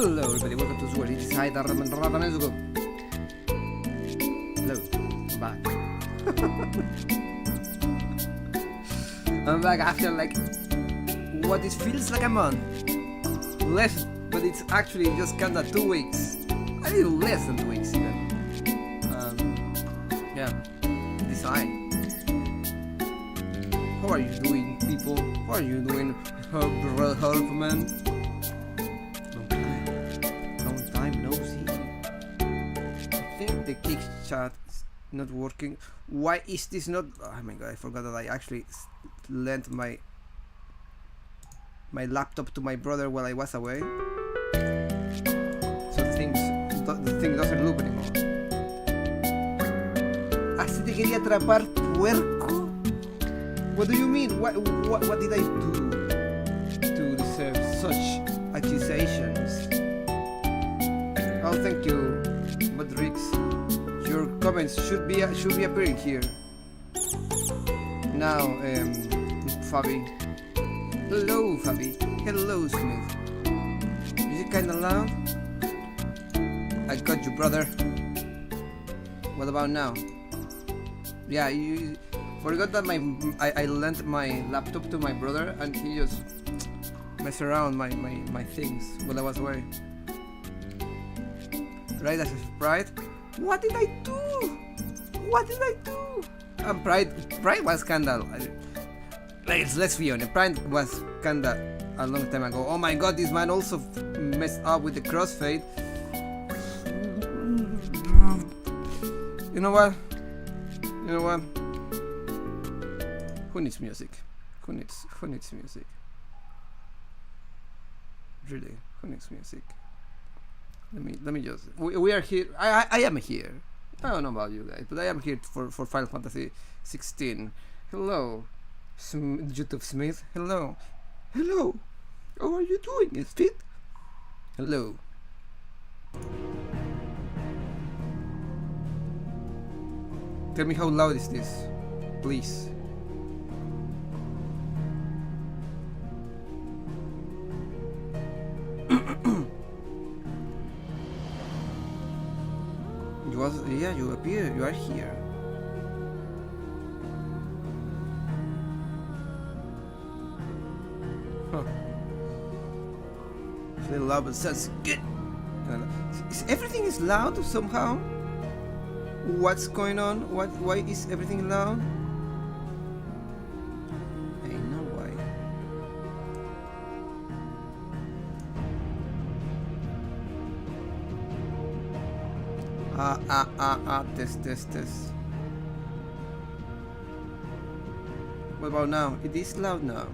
Hello everybody, welcome to Sword. It is XIII. Hello, I'm back. I'm back after like what it feels like a month. Less, but it's actually just kinda 2 weeks. A little less than 2 weeks even. Yeah, this XIII. How are you doing, people? How are you doing, help man? Long time no see. I think the kick chat is not working. Why is this not? Oh my god, I forgot that I actually lent my laptop to my brother while I was away. So the thing doesn't loop anymore. Así te quería atrapar, puerco. What do you mean? What did I do to deserve such accusations? Oh, thank you, Madrix. Your comments should be appearing here. Now, Fabi. Hello, Fabi. Hello, Smith. Is it kinda loud? I got you, brother. What about now? Yeah, you forgot that I lent my laptop to my brother and he just messed around my things while I was away. Right as a Pride? What did I do? What did I do? And Pride was kinda let's be honest, Pride was kinda a long time ago. Oh my god, this man also messed up with the crossfade. You know what? You know what? Who needs music? Who needs music? Really, who needs music? Let me just. We are here. I am here. I don't know about you guys, but I am here for Final Fantasy XVI. Hello, YouTube Smith. Hello, hello. How are you doing? Is it? Hello. Tell me how loud is this, please. Yeah, you appear. You are here. Huh. It's a little loud, but sounds good. Everything is loud somehow. What's going on? Why is everything loud? I know why. Test. What about now? It is loud now.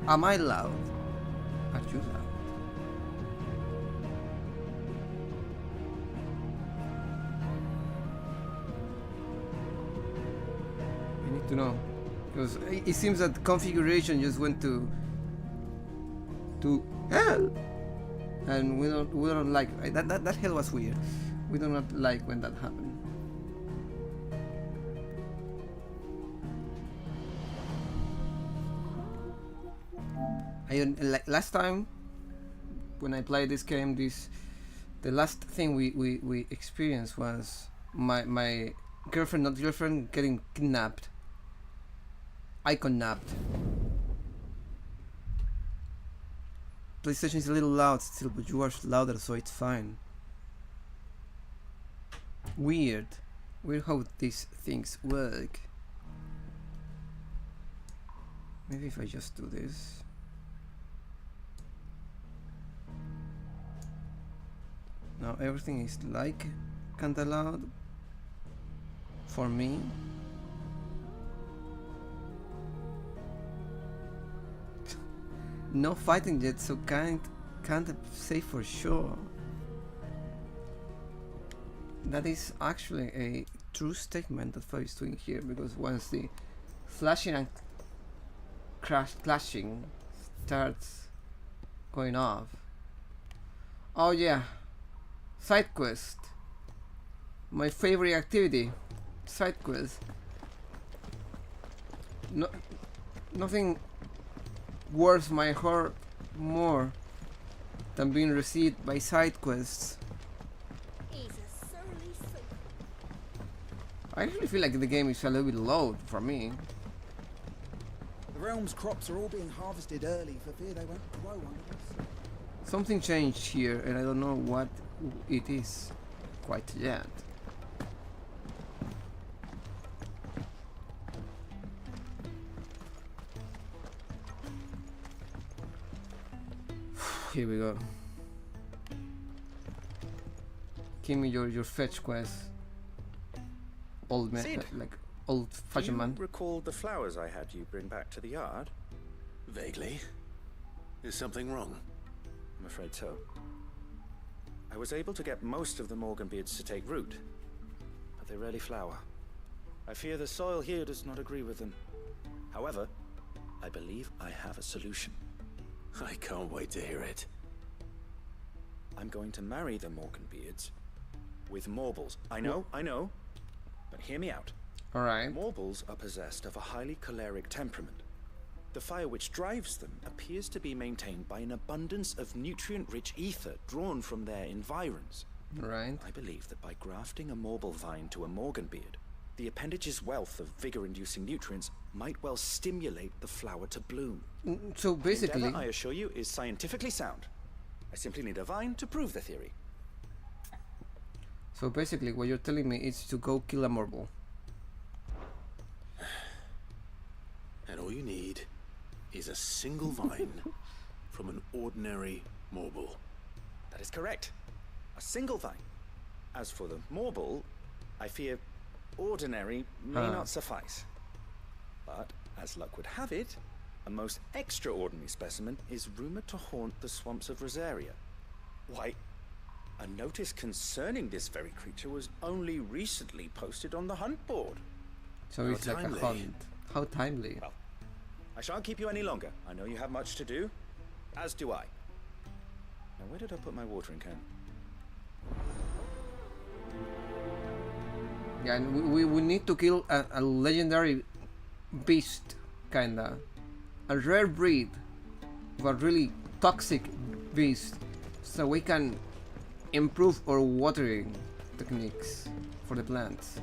Am I loud? Are you loud? I need to know. Because it seems that configuration just went to hell. And we don't like that hell was weird. We do not like when that happened. Like last time when I played this game, the last thing we experienced was my girlfriend getting kidnapped. Icon napped. PlayStation is a little loud still, but you are louder, so it's fine. Weird how these things work. Maybe if I just do this. Now everything is like kinda loud for me. No fighting yet, so can't say for sure. That is actually a true statement that Fabi is doing here, because once the flashing and clashing starts going off. Oh yeah, side quest. My favorite activity, side quest. Nothing warms my heart more than being received by side quests. I actually feel like the game is a little bit low for me. The realm's crops are all being harvested early for fear they won't grow under us. Something changed here and I don't know what it is quite yet. Here we go. Give me your fetch quest. Old man, like old-fashioned man. Do you recall the flowers I had you bring back to the yard? Vaguely. Is something wrong? I'm afraid so. I was able to get most of the Morganbeards to take root, but they rarely flower. I fear the soil here does not agree with them. However, I believe I have a solution. I can't wait to hear it. I'm going to marry the Morganbeards with Morbles. I know. But hear me out. Alright. Morbles are possessed of a highly choleric temperament. The fire which drives them appears to be maintained by an abundance of nutrient-rich ether drawn from their environs. Right. I believe that by grafting a Morble vine to a Morganbeard, the appendage's wealth of vigor-inducing nutrients might well stimulate the flower to bloom. So basically... The endeavor, I assure you, is scientifically sound. I simply need a vine to prove the theory. So basically what you're telling me is to go kill a Morble. And all you need is a single vine from an ordinary Morble. That is correct. A single vine. As for the Morble, I fear ordinary may not suffice. But, as luck would have it, a most extraordinary specimen is rumored to haunt the swamps of Rosaria. Why, a notice concerning this very creature was only recently posted on the hunt board. So it's like a hunt. How timely. Well, I shan't keep you any longer. I know you have much to do, as do I. Now, where did I put my watering can? Yeah, and we need to kill a legendary beast, kinda. A rare breed, but really toxic beast, so we can improve our watering techniques for the plants.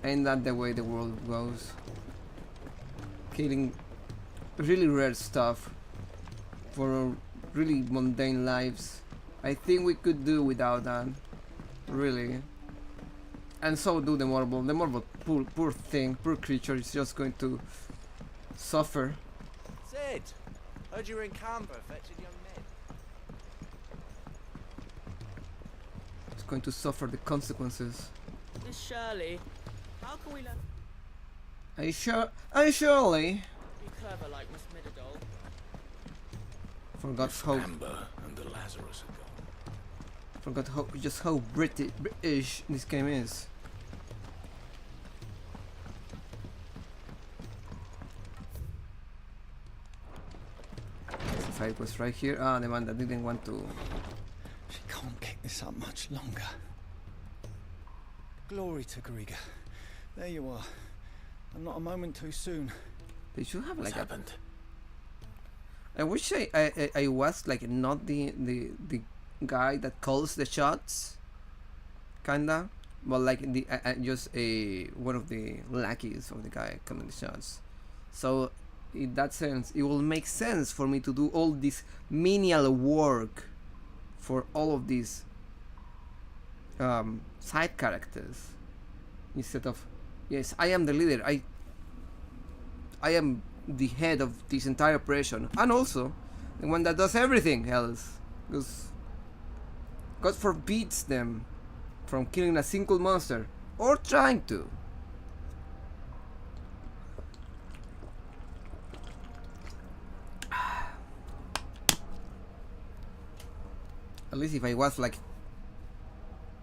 Ain't that the way the world goes? Killing really rare stuff for our really mundane lives. I think we could do without that, really. And so do the Morble. The Morble, poor thing, poor creature, is just going to suffer. Sid, heard you were in Canberra fetching young men. It's going to suffer the consequences. Miss Shirley, how can we learn? Are you sure? Are you surely? Be clever like Miss Middledole. Forgot how. Amber and the Lazarus are gone. Forgot how British this game is. If I was right here, the man that didn't want to. She can't keep this up much longer. Glory to Griga. There you are. And not a moment too soon. They should have What's like happened? I wish I was like not the guy that calls the shots, kinda, but like the just one of the lackeys of the guy calling the shots. So in that sense, it will make sense for me to do all this menial work for all of these side characters instead of, yes, I am the leader. I am the head of this entire operation, and also the one that does everything else, because God forbids them from killing a single monster, or trying to. At least if I was like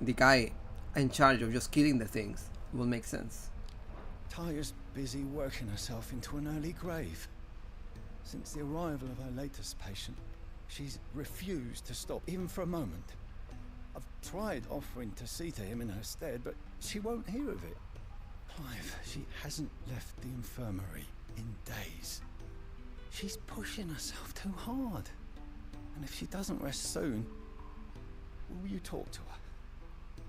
the guy in charge of just killing the things, it will make sense. Taya's busy working herself into an early grave. Since the arrival of her latest patient, she's refused to stop, even for a moment. I've tried offering to see to him in her stead, but she won't hear of it. Clive, she hasn't left the infirmary in days. She's pushing herself too hard. And if she doesn't rest soon, will you talk to her?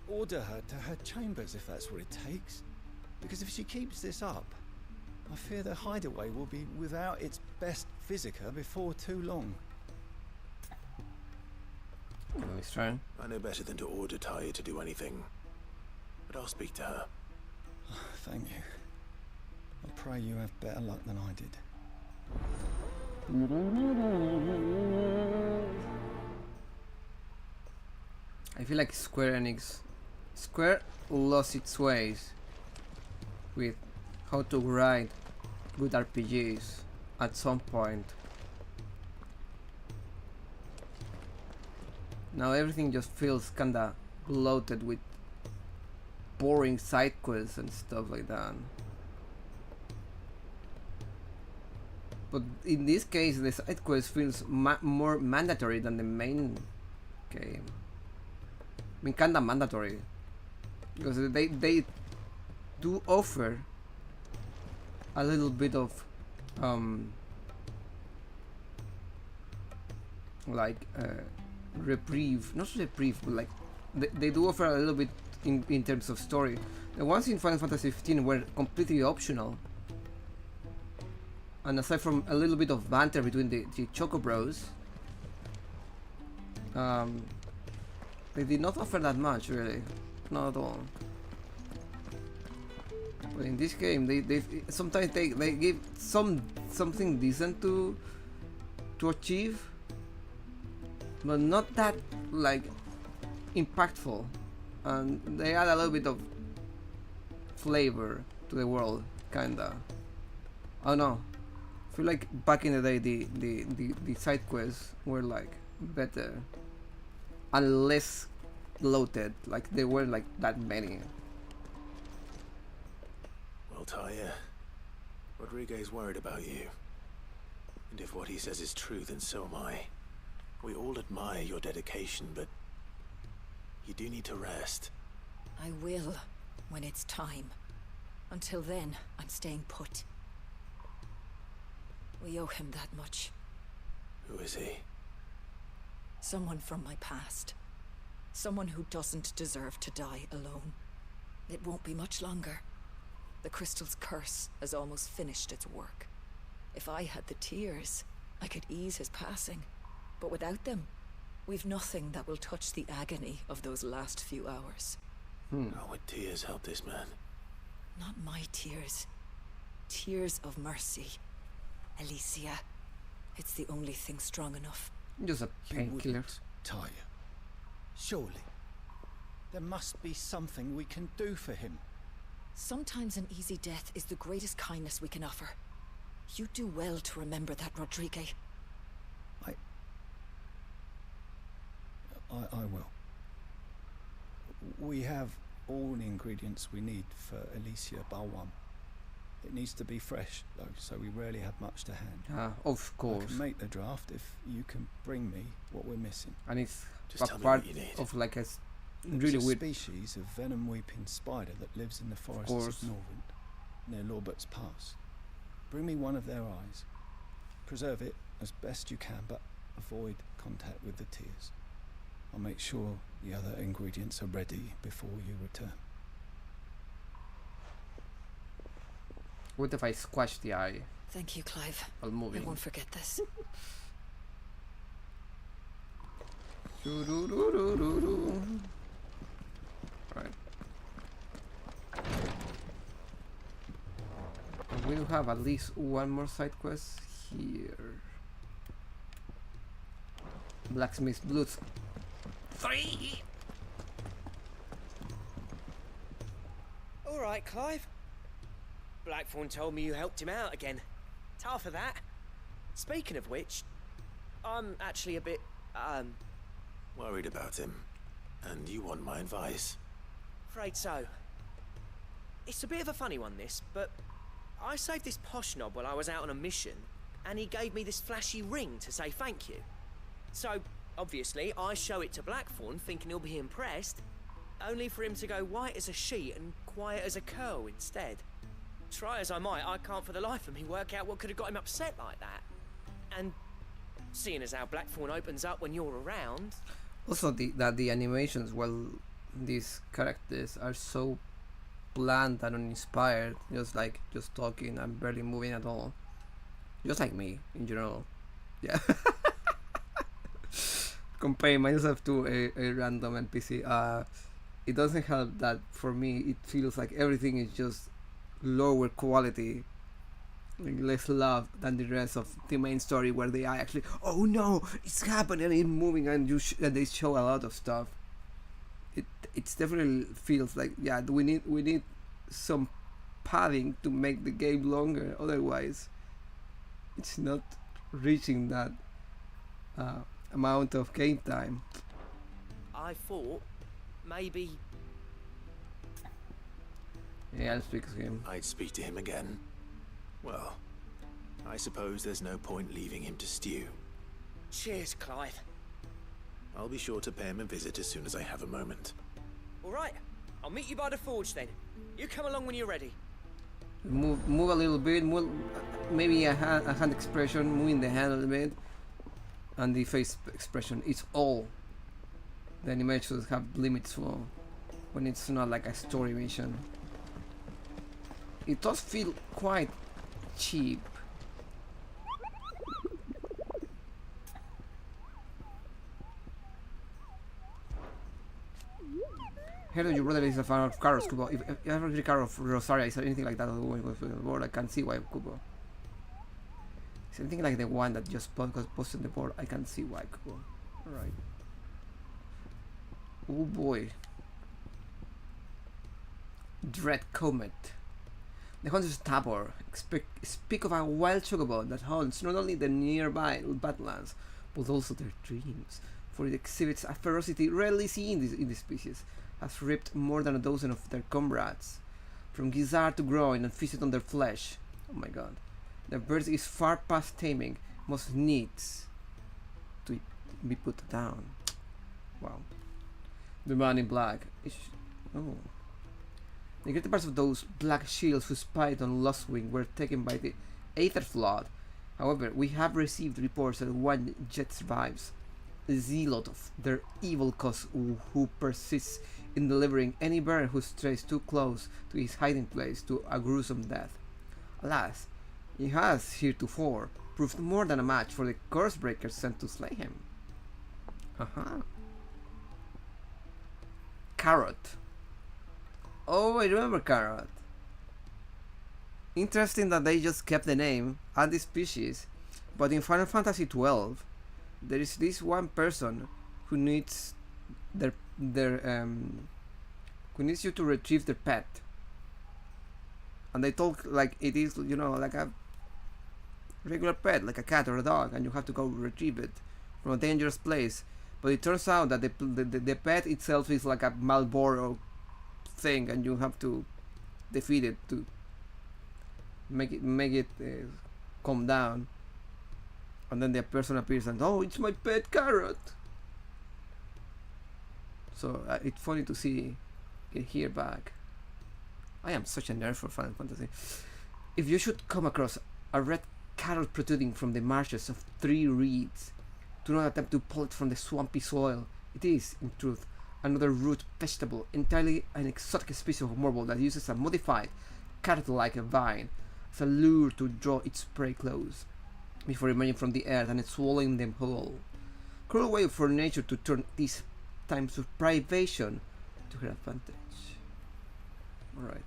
Order her to her chambers if that's what it takes. Because if she keeps this up, I fear the hideaway will be without its best physica before too long. Nice try. I know better than to order Taya to do anything. But I'll speak to her. Thank you. I pray you have better luck than I did. I feel like Square lost its ways with how to write good RPGs at some point. Now everything just feels kinda bloated with boring side quests and stuff like that. But in this case, the side quest feels more mandatory than the main game. I mean, kinda mandatory, because they do offer a little bit of like reprieve, not reprieve, but like they do offer a little bit in terms of story. The ones in Final Fantasy XV were completely optional, and aside from a little bit of banter between the Choco Bros, they did not offer that much, really, not at all. But in this game, they sometimes they give something decent to achieve, but not that like impactful, and they add a little bit of flavor to the world, kinda. I don't know. I feel like back in the day, the side quests were like better and less bloated. Like there weren't like that many. Well, Taya, Rodriguez worried about you. And if what he says is true, then so am I. We all admire your dedication, but you do need to rest. I will, when it's time. Until then, I'm staying put. We owe him that much. Who is he? Someone from my past. Someone who doesn't deserve to die alone. It won't be much longer. The crystal's curse has almost finished its work. If I had the tears, I could ease his passing. But without them, we've nothing that will touch the agony of those last few hours. How would tears help this man? Not my tears. Tears of mercy. Alicia. It's the only thing strong enough. Just a You painkiller. wouldn't, Taya. Surely. There must be something we can do for him. Sometimes an easy death is the greatest kindness we can offer. You do well to remember that, Rodrigue. I will. We have all the ingredients we need for Alicia Balwam. It needs to be fresh, though, so we rarely have much to hand. Of I course. can make the draft if you can bring me what we're missing. And it's Just a tell me part what you need. of like a It's really a weird. species of venom-weeping spider that lives in the forests course. of Norwent, near Lorbert's Pass. Bring me one of their eyes. Preserve it as best you can, but avoid contact with the tears. I'll make sure the other ingredients are ready before you return. What if I squash the eye Thank you, Clive. while I moving? won't forget this. Doo-doo-doo-doo-doo-doo. Right. And we'll have at least one more side quest here. Blacksmith's Blues 3. All right, Clive. Blackthorn told me you helped him out again. Tough for that. Speaking of which, I'm actually a bit, Worried about him. And you want my advice? afraid so. It's a bit of a funny one, this, but I saved this posh knob while I was out on a mission, and he gave me this flashy ring to say thank you. So, obviously, I show it to Blackthorn, thinking he'll be impressed, only for him to go white as a sheet and quiet as a curl instead. Try as I might, I can't for the life of me work out what could have got him upset like that. And seeing as how Blackthorn opens up when you're around... Also, the animations, well, these characters are so bland and uninspired, just talking and barely moving at all. Just like me, in general. Yeah. Comparing myself to a random NPC, it doesn't help that for me it feels like everything is just lower quality, like less love than the rest of the main story, where they are actually, oh no, it's happening and it's moving, and and they show a lot of stuff. It's definitely feels like, yeah, we need some padding to make the game longer, otherwise it's not reaching that amount of game time. I thought maybe... Yeah, I'll speak to him. I'd speak to him again. Well, I suppose there's no point leaving him to stew. Cheers, Clive. I'll be sure to pay him a visit as soon as I have a moment. All right, I'll meet you by the forge then. You come along when you're ready. Move a little bit, maybe a hand expression, moving the hand a little bit, and the face expression. It's all. The animations have limits for when it's not like a story mission. It does feel quite cheap. Heard that your brother is a fan of Carlos, Kubo. If you ever hear Carlos of Rosaria, is there anything like that on the board? I can see why, Kubo. Is anything like the one that just posted on the board? I can see why, Kubo. Alright. Oh boy. Dread Comet. The Hunter's Tabor speak of a wild chocobo that haunts not only the nearby badlands, but also their dreams, for it exhibits a ferocity rarely seen in this species, has ripped more than a dozen of their comrades, from gizzard to groin, and feasted on their flesh. Oh my god. The bird is far past taming, must needs to be put down. Wow. The man in black is... oh. The greater parts of those black shields who spied on Lostwing were taken by the Aether Flood. However, we have received reports that one yet survives, a zealot of their evil cause who persists in delivering any bear who strays too close to his hiding place to a gruesome death. Alas, he has heretofore proved more than a match for the Cursebreakers sent to slay him. Haha. Carrot. Oh, I remember Carrot. Interesting that they just kept the name and the species, but in Final Fantasy XII, there is this one person who needs who needs you to retrieve their pet, and they talk like it is, you know, like a regular pet, like a cat or a dog, and you have to go retrieve it from a dangerous place. But it turns out that the pet itself is like a Malboro thing, and you have to defeat it to make it calm down. And then the person appears and, oh, it's my pet Carrot. So it's funny to see it here back. I am such a nerd for Final Fantasy. If you should come across a red carrot protruding from the marshes of 3 reeds, do not attempt to pull it from the swampy soil. It is, in truth, another root vegetable, entirely an exotic species of marble that uses a modified carrot-like vine as a lure to draw its prey close, before emerging from the earth and swallowing them whole. Cruel way for nature to turn these times of privation to her advantage. Alright.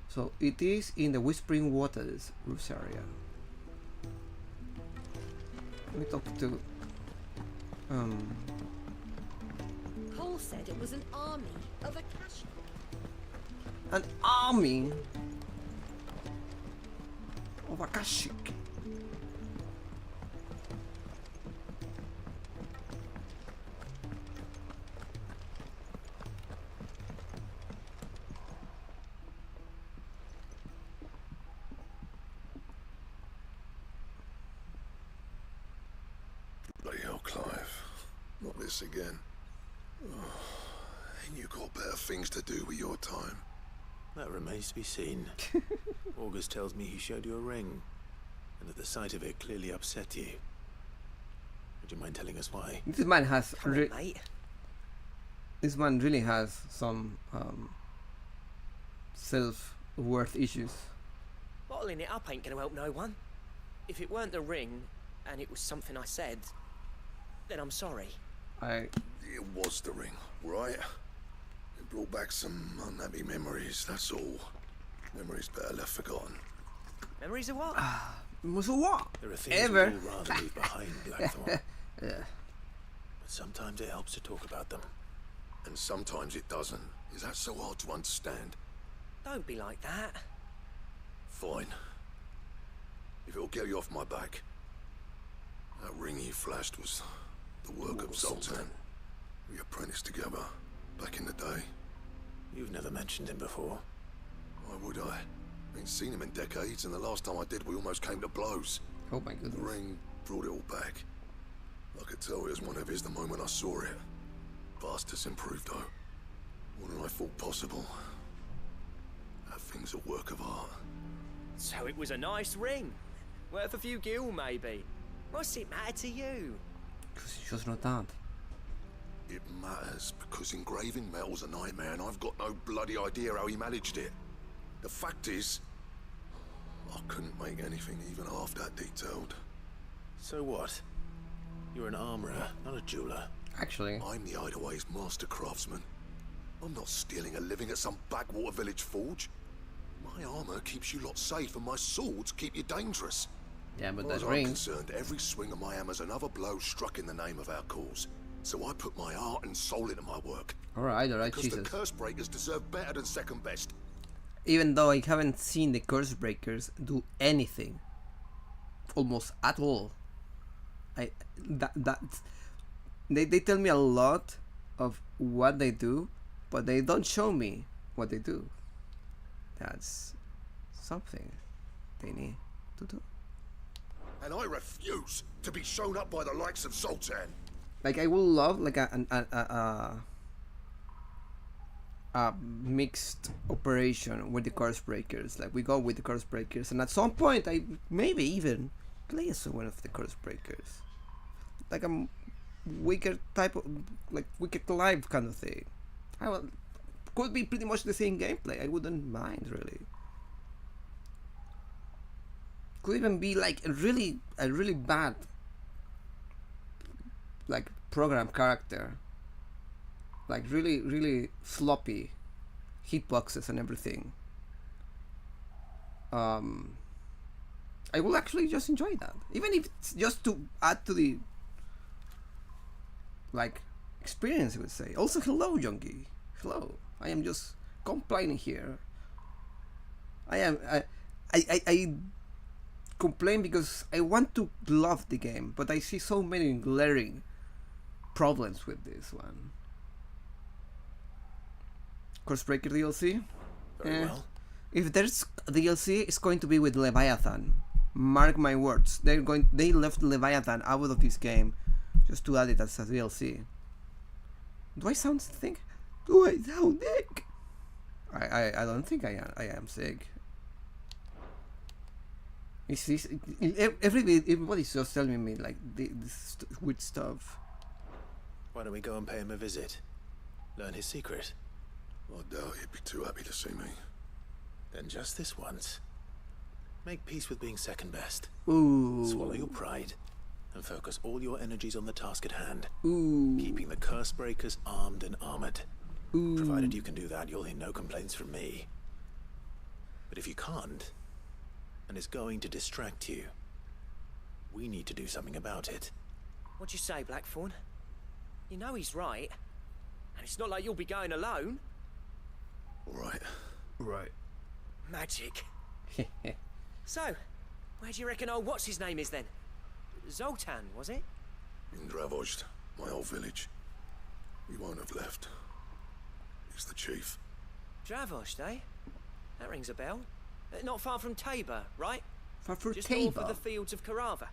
So it is in the Whispering Waters, Rosaria. Let me talk to Cole said it was an army of Akashi. an army of Akashic. Bloody hell, Clive. Not this again. Oh, ain't you got better things to do with your time? That remains to be seen. August tells me he showed you a ring. and that the sight of it clearly upset you. Would you mind telling us why? This man has Come on, mate. this man really has some self-worth issues. Bottling it up ain't gonna help no one. If it weren't the ring, and it was something I said, then I'm sorry. It was the ring, right? It brought back some unhappy memories, that's all. Memories better left forgotten. Memories of what? So what? There are things Ever. we'd all rather leave behind, Blackthorn. Yeah. But sometimes it helps to talk about them. And sometimes it doesn't. Is that so hard to understand? Don't be like that. Fine. If it'll get you off my back. That ring he flashed was the work of Zoltan. We apprenticed together, back in the day. You've never mentioned him before. Why would I? Ain't seen him in decades, and the last time I did, we almost came to blows. Oh my The goodness. ring brought it all back. I could tell it was one of his the moment I saw it. Vast has improved, though. More than I thought possible. That thing's a work of art. So it was a nice ring. Worth a few gil, maybe. What's it matter to you? Because it's just not that. It matters, because engraving metal's a nightmare, and I've got no bloody idea how he managed it. The fact is, I couldn't make anything even half that detailed. So what? You're an armorer, not a jeweler. Actually, I'm the Hideaway's master craftsman. I'm not stealing a living at some backwater village forge. My armor keeps you lot safe, and my swords keep you dangerous. yeah, but As far that as I'm ring. concerned, every swing of my hammer's another blow struck in the name of our cause. So I put my heart and soul into my work. Alright, Because Jesus. the curse breakers deserve better than second best. Even though I haven't seen the curse breakers do anything, almost at all. They tell me a lot of what they do, but they don't show me what they do. That's something they need to do. And I refuse to be shown up by the likes of Zoltan. Like I would love like a mixed operation with the curse breakers. Like we go with the curse breakers, and at some point I maybe even play as one of the curse breakers, like a wicked type of like wicked live kind of thing. Could be pretty much the same gameplay. I wouldn't mind really. Could even be like a really bad like program character, like really sloppy hitboxes and everything. I will actually just enjoy that, even if it's just to add to the like experience, I would say. Also, hello, Junkie. Hello. I am just complaining here. I complain because I want to love the game, but I see so many glaring problems with this one. Cursebreaker DLC? Very well. If there's DLC, it's going to be with Leviathan. Mark my words. They left Leviathan out of this game just to add it as a DLC. Do I sound sick? Do I sound sick? I don't think I am sick. Everybody's just telling me like this weird stuff. Why don't we go and pay him a visit? Learn his secret. I doubt he'd be too happy to see me. Then just this once. Make peace with being second best. Ooh. Swallow your pride and focus all your energies on the task at hand. Ooh. Keeping the curse breakers armed and armored. Ooh. Provided you can do that, you'll hear no complaints from me. But if you can't, and it's going to distract you, we need to do something about it. What'd you say, Blackthorn? You know he's right. And it's not like you'll be going alone. Alright. Right. Magic. So, where do you reckon old what's-his-name is then? Zoltan, was it? In Dravozd, my old village. He won't have left. He's the chief. Dravozd, eh? That rings a bell. Not far from Tabor, right? For Just north Tabor. of the fields of Carava.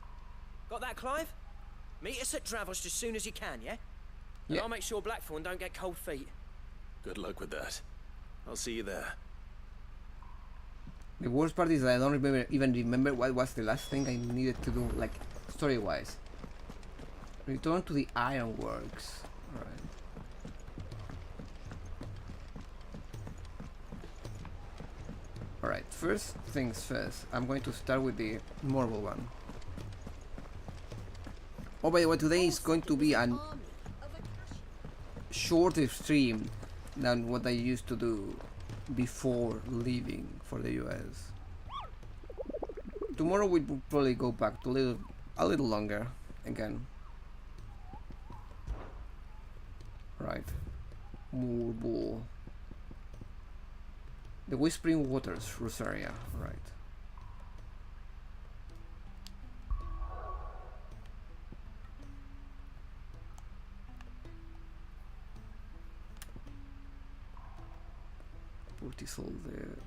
Got that, Clive? Meet us at Dravozd as soon as you can, yeah? And Yeah. I'll make sure Blackthorn don't get cold feet. Good luck with that. I'll see you there. The worst part is that I don't even remember what was the last thing I needed to do, like, story-wise. Return to the ironworks. Alright. Alright, first things first. I'm going to start with the marble one. Oh, by the way, today is going to be a shorter stream than what I used to do before leaving for the US. Tomorrow we will probably go back to a little longer again. Right. Marble. The Whispering Waters, Rosaria. Right. Put this all there.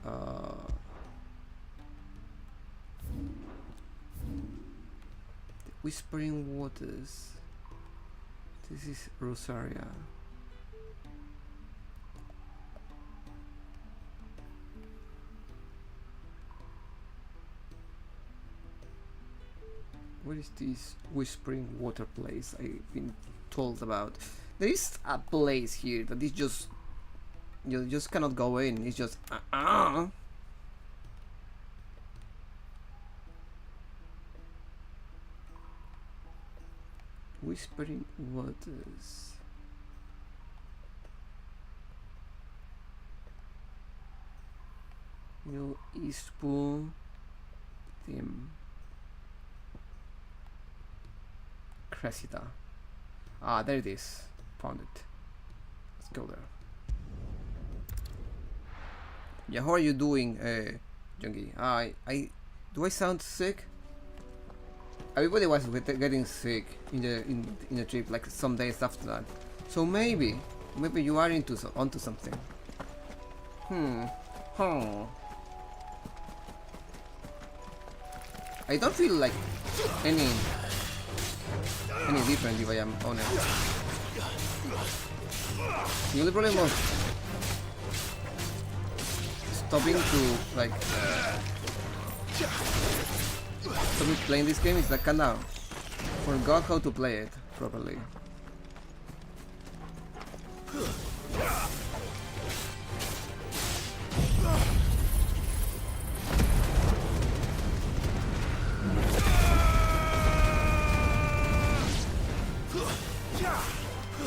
The Whispering Waters. This is Rosaria. Where is this Whispering Water place I've been told about? There is a place here that is just... You just cannot go in, it's just... Whispering Waters... New Eastpool... Theme... Cressida. Ah, there it is. Found it. Let's go there. Yeah, how are you doing, Jungi? Do I sound sick? Everybody was getting sick in the trip, like some days after that. So maybe you are onto something. I don't feel like any different if I am honest. The only problem was stopping to like stop playing this game is that kinda forgot how to play it properly.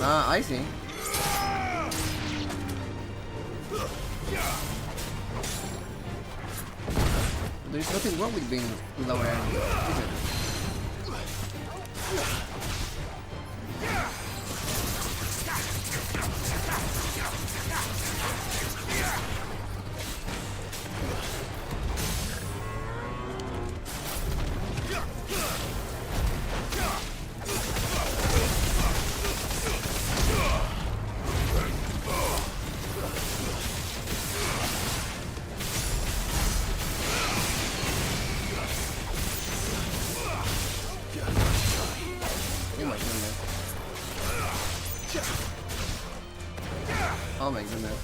Ah, I see. There's nothing wrong with being lower end, is it? Oh my goodness.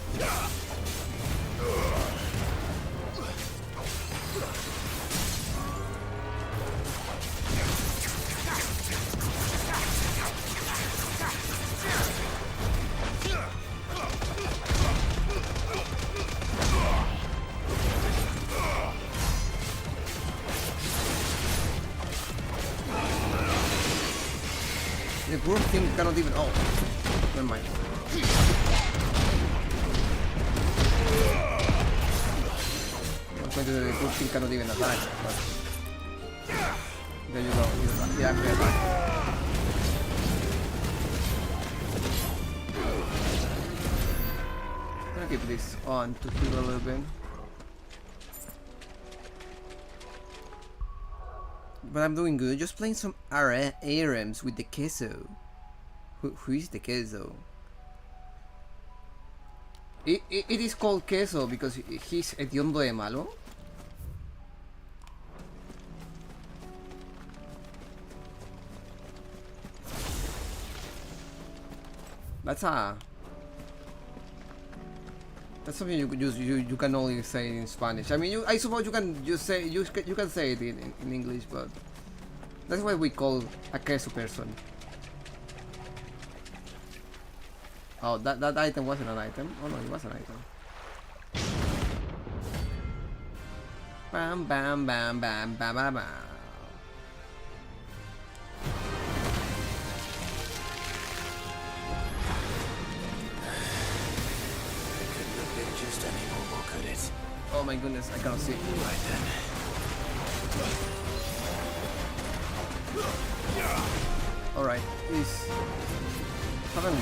The poor thing cannot even... Oh, never mind. The poor thing cannot even attack, but... There you go, he actually attacked. I'm gonna keep this on to heal a little bit. But I'm doing good, just playing some ARMs with the queso. Who is the queso? It is called queso because he's hediondo de malo. That's a... That's something you can only say in Spanish. I mean, I suppose you can just say you can say it in English, but that's what we call a queso person. Oh, that item wasn't an item. Oh no, it was an item. Bam bam bam bam bam bam bam. Just any more, could it? Oh my goodness, I cannot see. Right then. Alright, please. Haven't.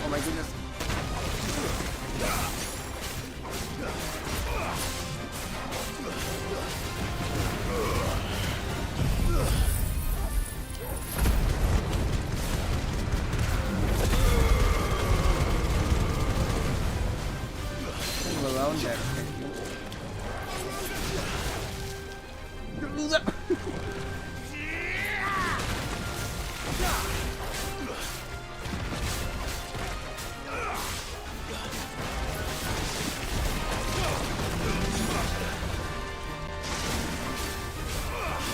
Oh my goodness. Around there. Loser.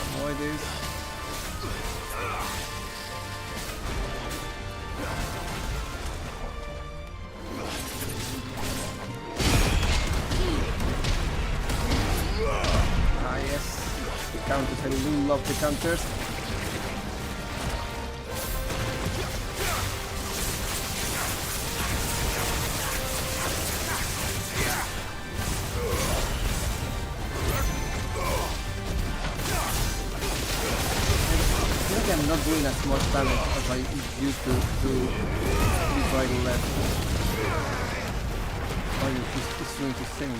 Avoid this. Counters, I do love the counters. I think I'm not doing as much damage as I used to this right and left. Oh, he's doing his thing.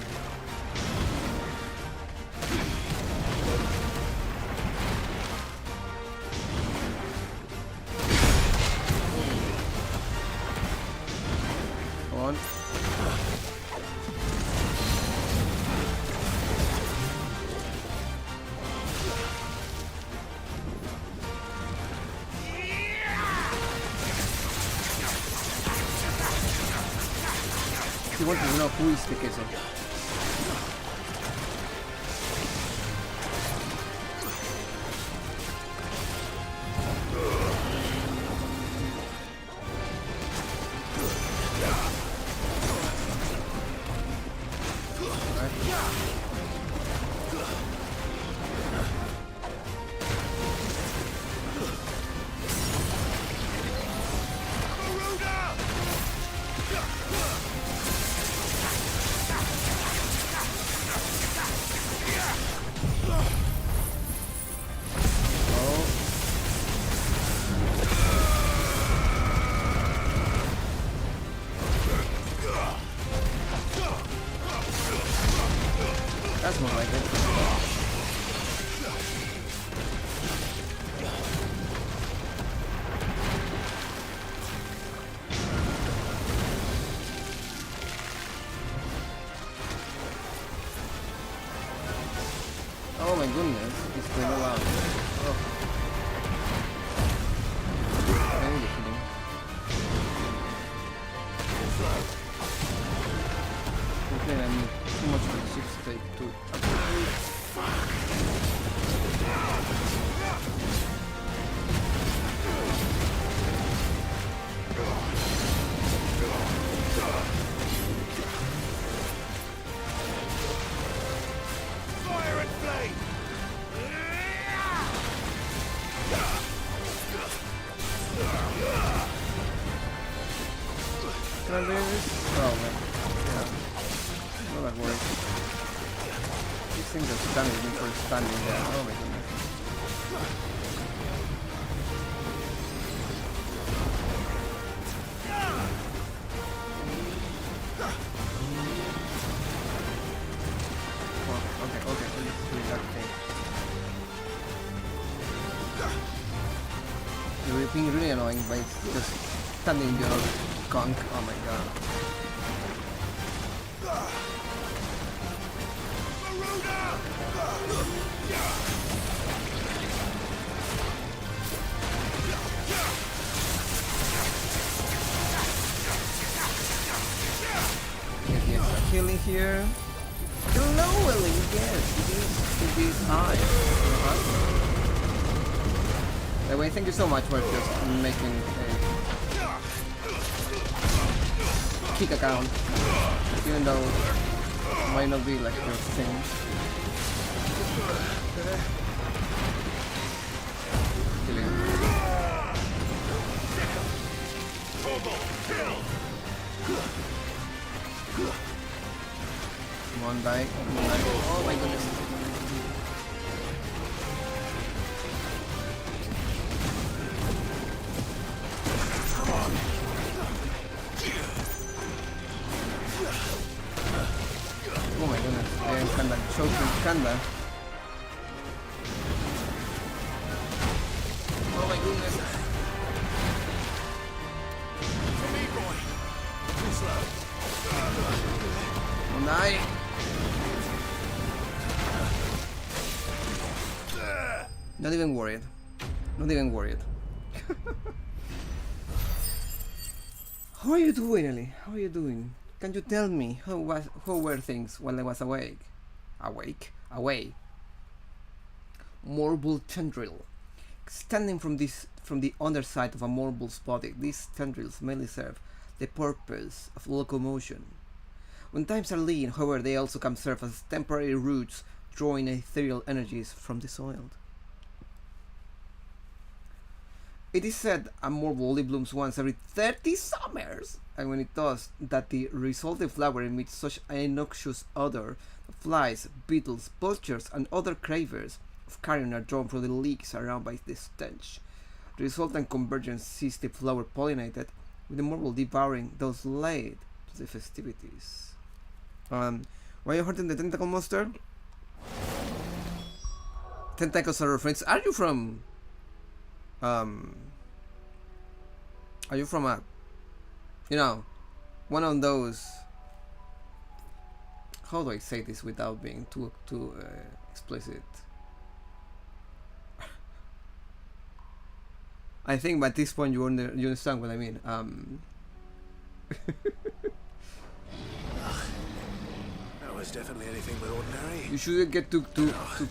He wanted to know who is the queso. That's more like it. Oh my goodness, it's going around. Oh. Are you kidding? Okay, I need too much of the 6 take to Fire and flame! Can I do this? Oh man. Yeah. Not that works. These things are stunning me for standing there. Oh my goodness. Oh, okay, we're just doing that thing. You're being really annoying by just standing your gunk. Oh my god. Ellie here? Hello, Ellie. Yes, it is I. By the way, thank you so much for just making a kick account, even though it might not be like your thing. Killing. Come on, die. Come on, die. Oh my goodness. Oh my goodness. Kanda. Choking Kanda. Oh my goodness. Come on, die. Not even worried. Not even worried. How are you doing, Ellie? How are you doing? Can you tell me how were things while I was awake? Away. Marble tendril. Extending from the underside of a marble's body, these tendrils mainly serve the purpose of locomotion. When times are lean, however, they also can serve as temporary roots, drawing ethereal energies from the soil. It is said a marble only blooms once every 30 summers, and when it does, that the resulting flower emits such a noxious odor that flies, beetles, vultures, and other cravers of carrion are drawn from the leaves around by the stench. The resultant convergence sees the flower pollinated, with the marble devouring those late to the festivities. Why are you hurting the tentacle monster? Tentacles are friends. Are you from a, one of those, how do I say this without being too explicit? I think by this point you understand what I mean. That was definitely anything but ordinary. You shouldn't get too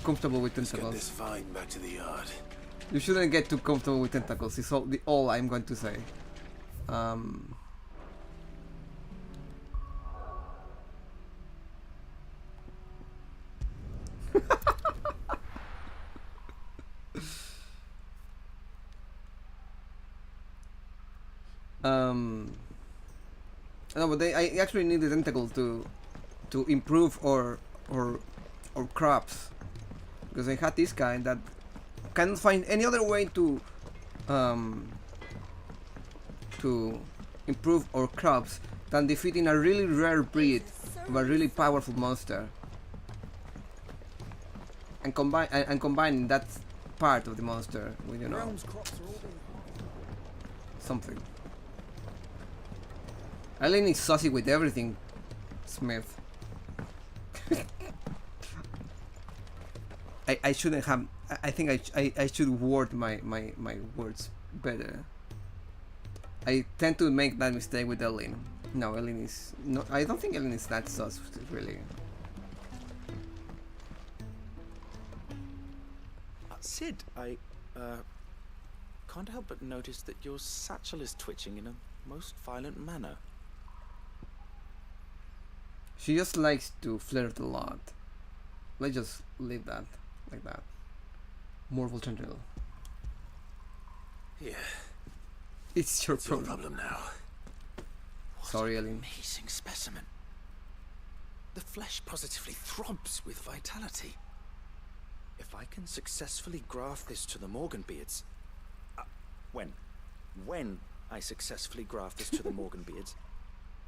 comfortable with Let's get tentacles. this vine back to the yard. You shouldn't get too comfortable with tentacles. It's all I'm going to say. No, but I actually need the tentacles to improve or crops, because I had this guy that can't find any other way to improve our crops than defeating a really rare breed of a really powerful monster, and combining that part of the monster with something. Eileen is saucy with everything, Smith. I shouldn't have. I think I should word my words better. I tend to make that mistake with Eileen. No, Eileen is no. I don't think Eileen is that sus, really. Sid, I can't help but notice that your satchel is twitching in a most violent manner. She just likes to flirt a lot. Let's just leave that like that. Marble tendril. Yeah. It's your It's your problem. problem now. Sorry, Eileen. Amazing specimen. The flesh positively throbs with vitality. If I can successfully graft this to the Morganbeards, when I successfully graft this to the Morganbeards,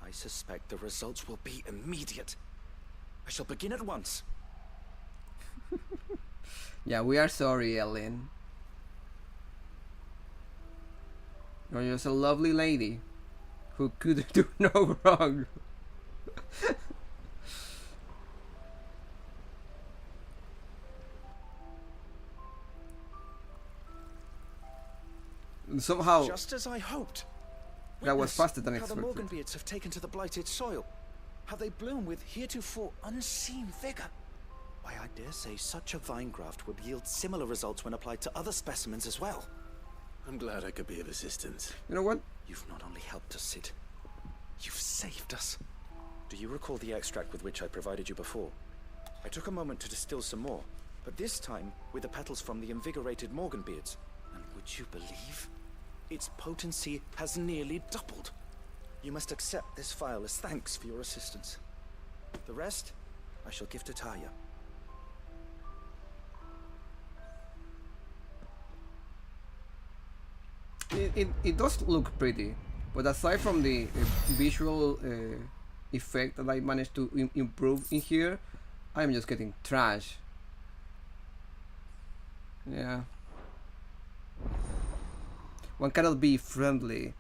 I suspect the results will be immediate. I shall begin at once. Yeah, we are sorry, Ellen. You're just a lovely lady who could do no wrong. Somehow just as I hoped. that was Witness faster than how the expected. Morganbeards have taken to the blighted soil. how they bloom with heretofore unseen vigor. Why, I dare say such a vine graft would yield similar results when applied to other specimens as well. I'm glad I could be of assistance. You know what? You've not only helped us, Sid, you've saved us. Do you recall the extract with which I provided you before? I took a moment to distill some more, but this time with the petals from the invigorated Morganbeards. And would you believe? Its potency has nearly doubled. You must accept this vial as thanks for your assistance. The rest, I shall give to Taya. It does look pretty, but aside from the visual effect that I managed to improve in here, I'm just getting trash. Yeah. One cannot be friendly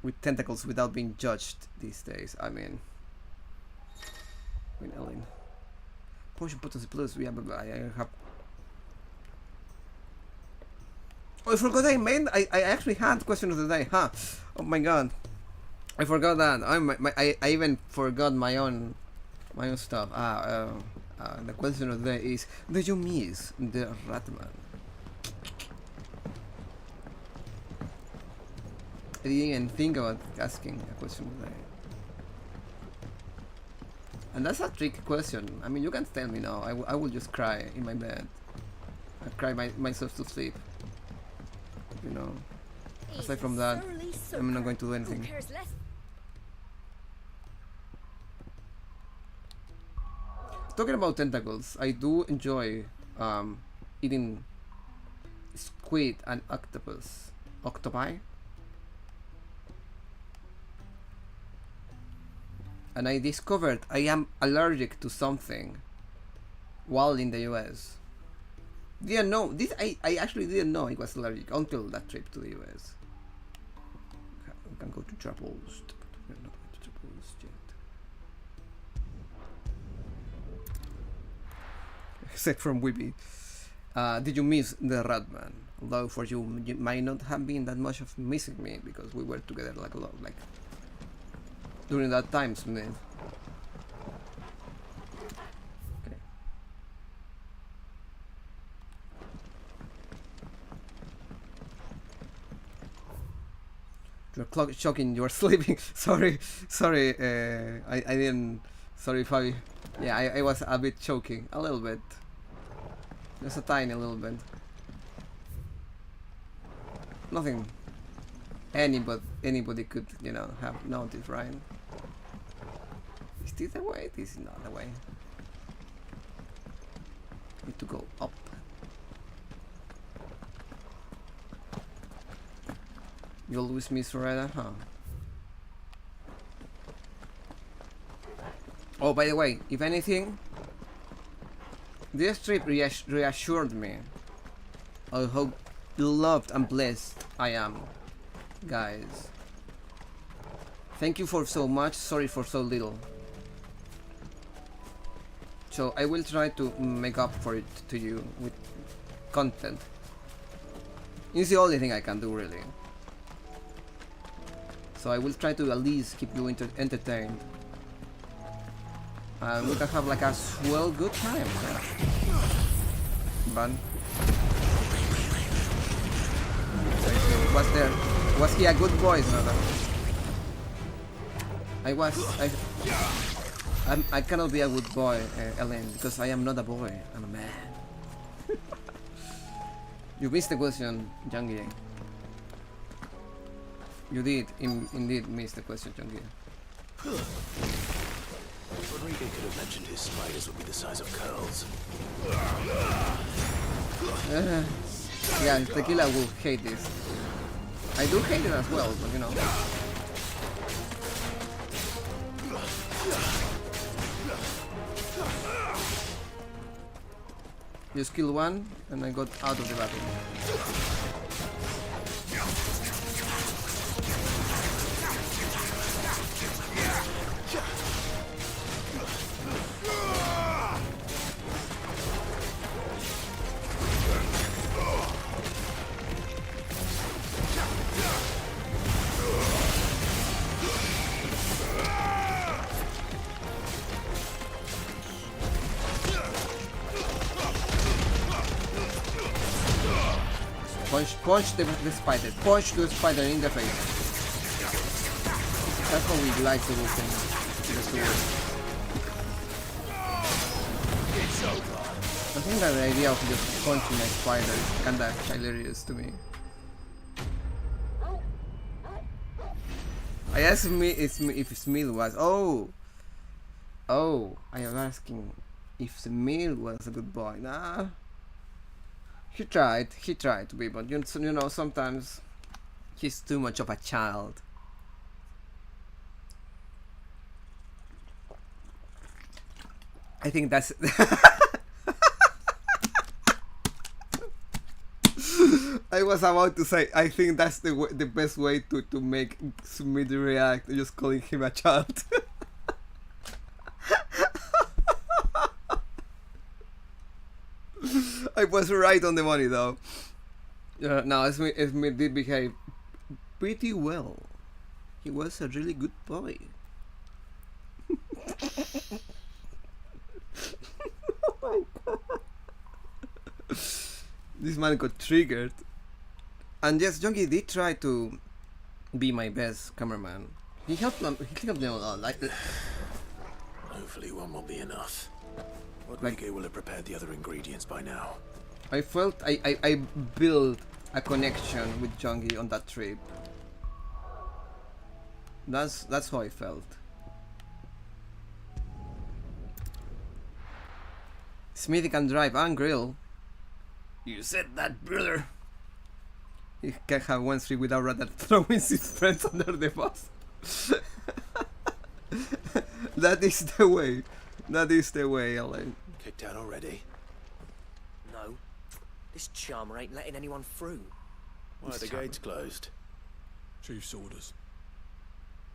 with tentacles without being judged these days. I mean, Ellen. Potion potency plus, yeah, but I have. Oh, I forgot I actually had question of the day, huh? Oh my god, I forgot that. I even forgot my own stuff. The question of the day is: did you miss the Ratman? I didn't even think about asking a question of the day. And that's a tricky question. I mean, you can tell me now. I will just cry in my bed. I cry myself to sleep. You know. Aside from that, I'm not going to do anything. Talking about tentacles, I do enjoy eating squid and octopi. And I discovered I am allergic to something while in the US. Didn't know this. I actually didn't know I was allergic until that trip to the US. We can go to Troubles. We're not going to Troubles yet. Except from Whippy. Did you miss the Ratman? Although for you, you might not have been that much of missing me because we were together like a lot, like during that time, Smith. Okay. You're shocking. You're sleeping. sorry. I didn't. Sorry, Fabi. Yeah, I was a bit choking, a little bit. Just a tiny little bit. Nothing. Anybody could, you know, have noticed, right? Is this the way? This is not the way. Need to go up. You always miss Reda, huh? Oh, by the way, if anything, this trip reassured me of how loved and blessed I am, guys. Thank you for so much, sorry for so little. So I will try to make up for it to you with content. It's the only thing I can do, really. So I will try to at least keep you entertained. And we can have like a swell good time. Yeah. But was he a good boy, brother? I cannot be a good boy, Ellen, because I am not a boy. I'm a man. You missed the question, Jungi. You did indeed miss the question, Jungi. Rodrigo could have mentioned his spiders would be the size of curls. Yeah, Tequila will hate this. I do hate it as well, but you know. Just killed one, and I got out of the battle. Punch the spider. Punch the spider in the face. That's how we like to do things. I think that the idea of just punching a spider is kinda hilarious to me. I asked me if Smith was I am asking if Smith was a good boy. Nah. He tried to be, but you know, sometimes he's too much of a child. I think that's I was about to say, I think that's the best way to make Smith react, just calling him a child. I was right on the money though. No, Smith did behave pretty well. He was a really good boy. Oh my god. This man got triggered. And yes, Junkie did try to be my best cameraman. He helped them a lot. Like, hopefully one will be enough. Rodrigo will have prepared the other ingredients by now. I felt I built a connection with Junkie on that trip. That's how I felt. Smithy can drive and grill. You said that, brother. He can have one street without rather throwing his friends under the bus. That is the way. That is the way, Ellen. Kicked out already? No. This charmer ain't letting anyone through. Why are the gates closed? Chief's orders.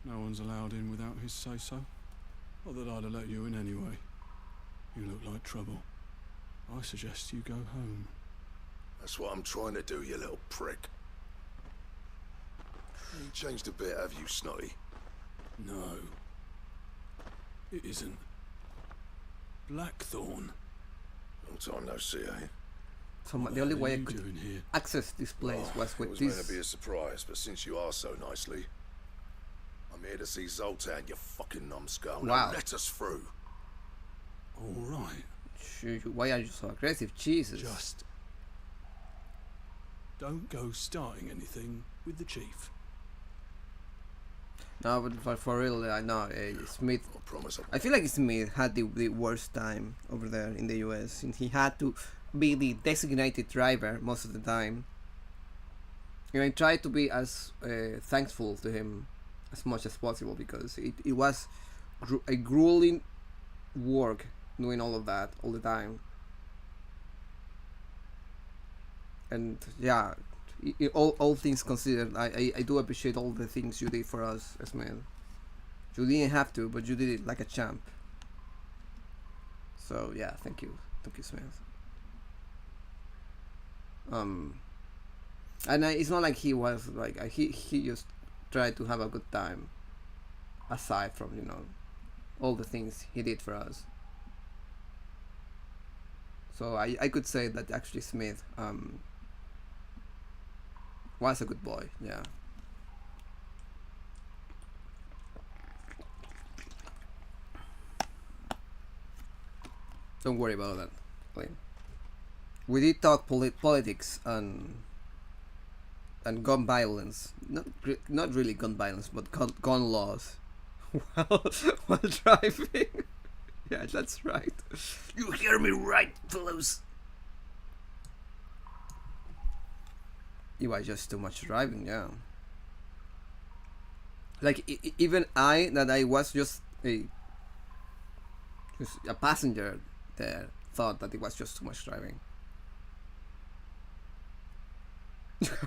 No one's allowed in without his say-so. Not that I'd have let you in anyway. You look like trouble. I suggest you go home. That's what I'm trying to do, you little prick. You changed a bit, have you, Snotty? No. It isn't. Blackthorn. Long time no see, eh? So the only way I could access this place was with it was this. meant to be a surprise, but since you are so nicely, I'm here to see Zoltan, you fucking numbskull. Wow. Now let us through. All right. Why are you so aggressive? Jesus. Just don't go starting anything with the chief. No, but for real, I know Smith. I promise. I feel like Smith had the worst time over there in the US, since he had to be the designated driver most of the time. And I tried to be as thankful to him as much as possible, because it was a grueling work doing all of that all the time. And yeah, all things considered, I do appreciate all the things you did for us, Smith. You didn't have to, but you did it like a champ. So yeah, thank you, Smith. And it's not like he was like he just tried to have a good time, aside from, you know, all the things he did for us. So I could say that actually Smith was a good boy, yeah. Don't worry about that. We did talk politics and gun violence. Not really gun violence, but gun laws. while driving. Yeah, that's right. You hear me right, fellows. It was just too much driving, yeah. Like even I was just a passenger there, thought that it was just too much driving.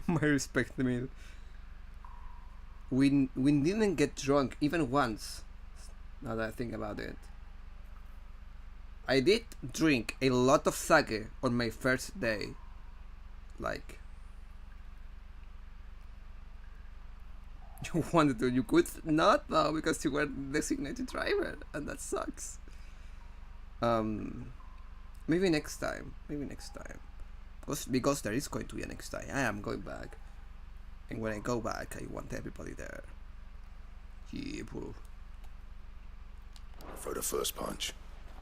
My respect to me. We didn't get drunk even once. Now that I think about it, I did drink a lot of sake on my first day. Like, you wanted to, you could not now because you were designated driver, and that sucks. Maybe next time. Because there is going to be an XIII. I am going back. And when I go back, I want everybody there. Yeah, bro. Throw the first punch.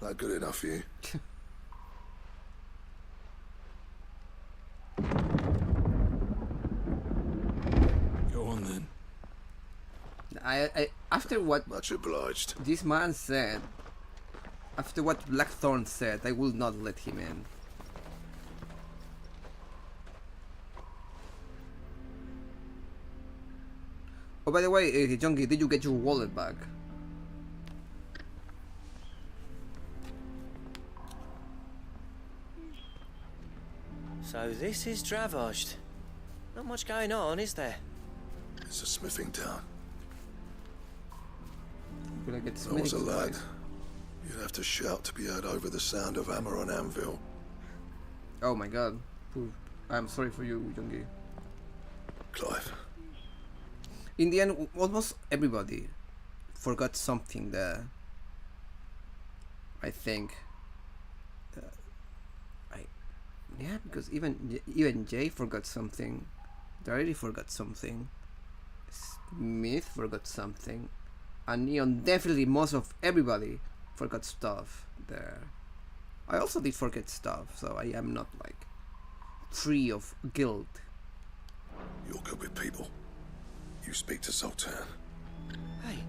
That good enough for you? Go on then. I after what Much obliged. this man said, after what Blackthorn said, I will not let him in. Oh, by the way, Junkie, did you get your wallet back? So this is Dravoged. Not much going on, is there? It's a smithing town. Will I get When I was a smithing lad, supplies? you'd have to shout to be heard over the sound of hammer on anvil. Oh my god. I'm sorry for you, Junkie. Clive, In the end, almost everybody forgot something there. I think. Yeah, because even Jay forgot something. Darry forgot something. Smith forgot something. And Neon, definitely most of everybody forgot stuff there. I also did forget stuff, so I am not like free of guilt. you're good with people. You speak to Sultan. Hey,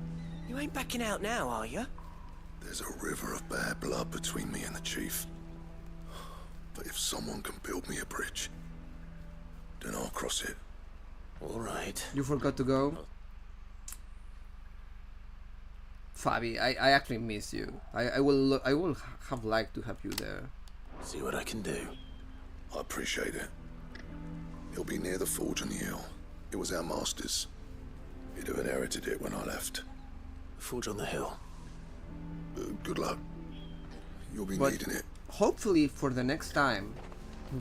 you ain't backing out now, are you? There's a river of bad blood between me and the chief. But if someone can build me a bridge, then I'll cross it. All right. You forgot to go? Fabi, I actually miss you. I will have liked to have you there. See what I can do. I appreciate it. It'll be near the forge on the hill. It was our master's. He'd have inherited it when I left. Forge on the hill. Good luck. You'll be But needing it. hopefully for the next time,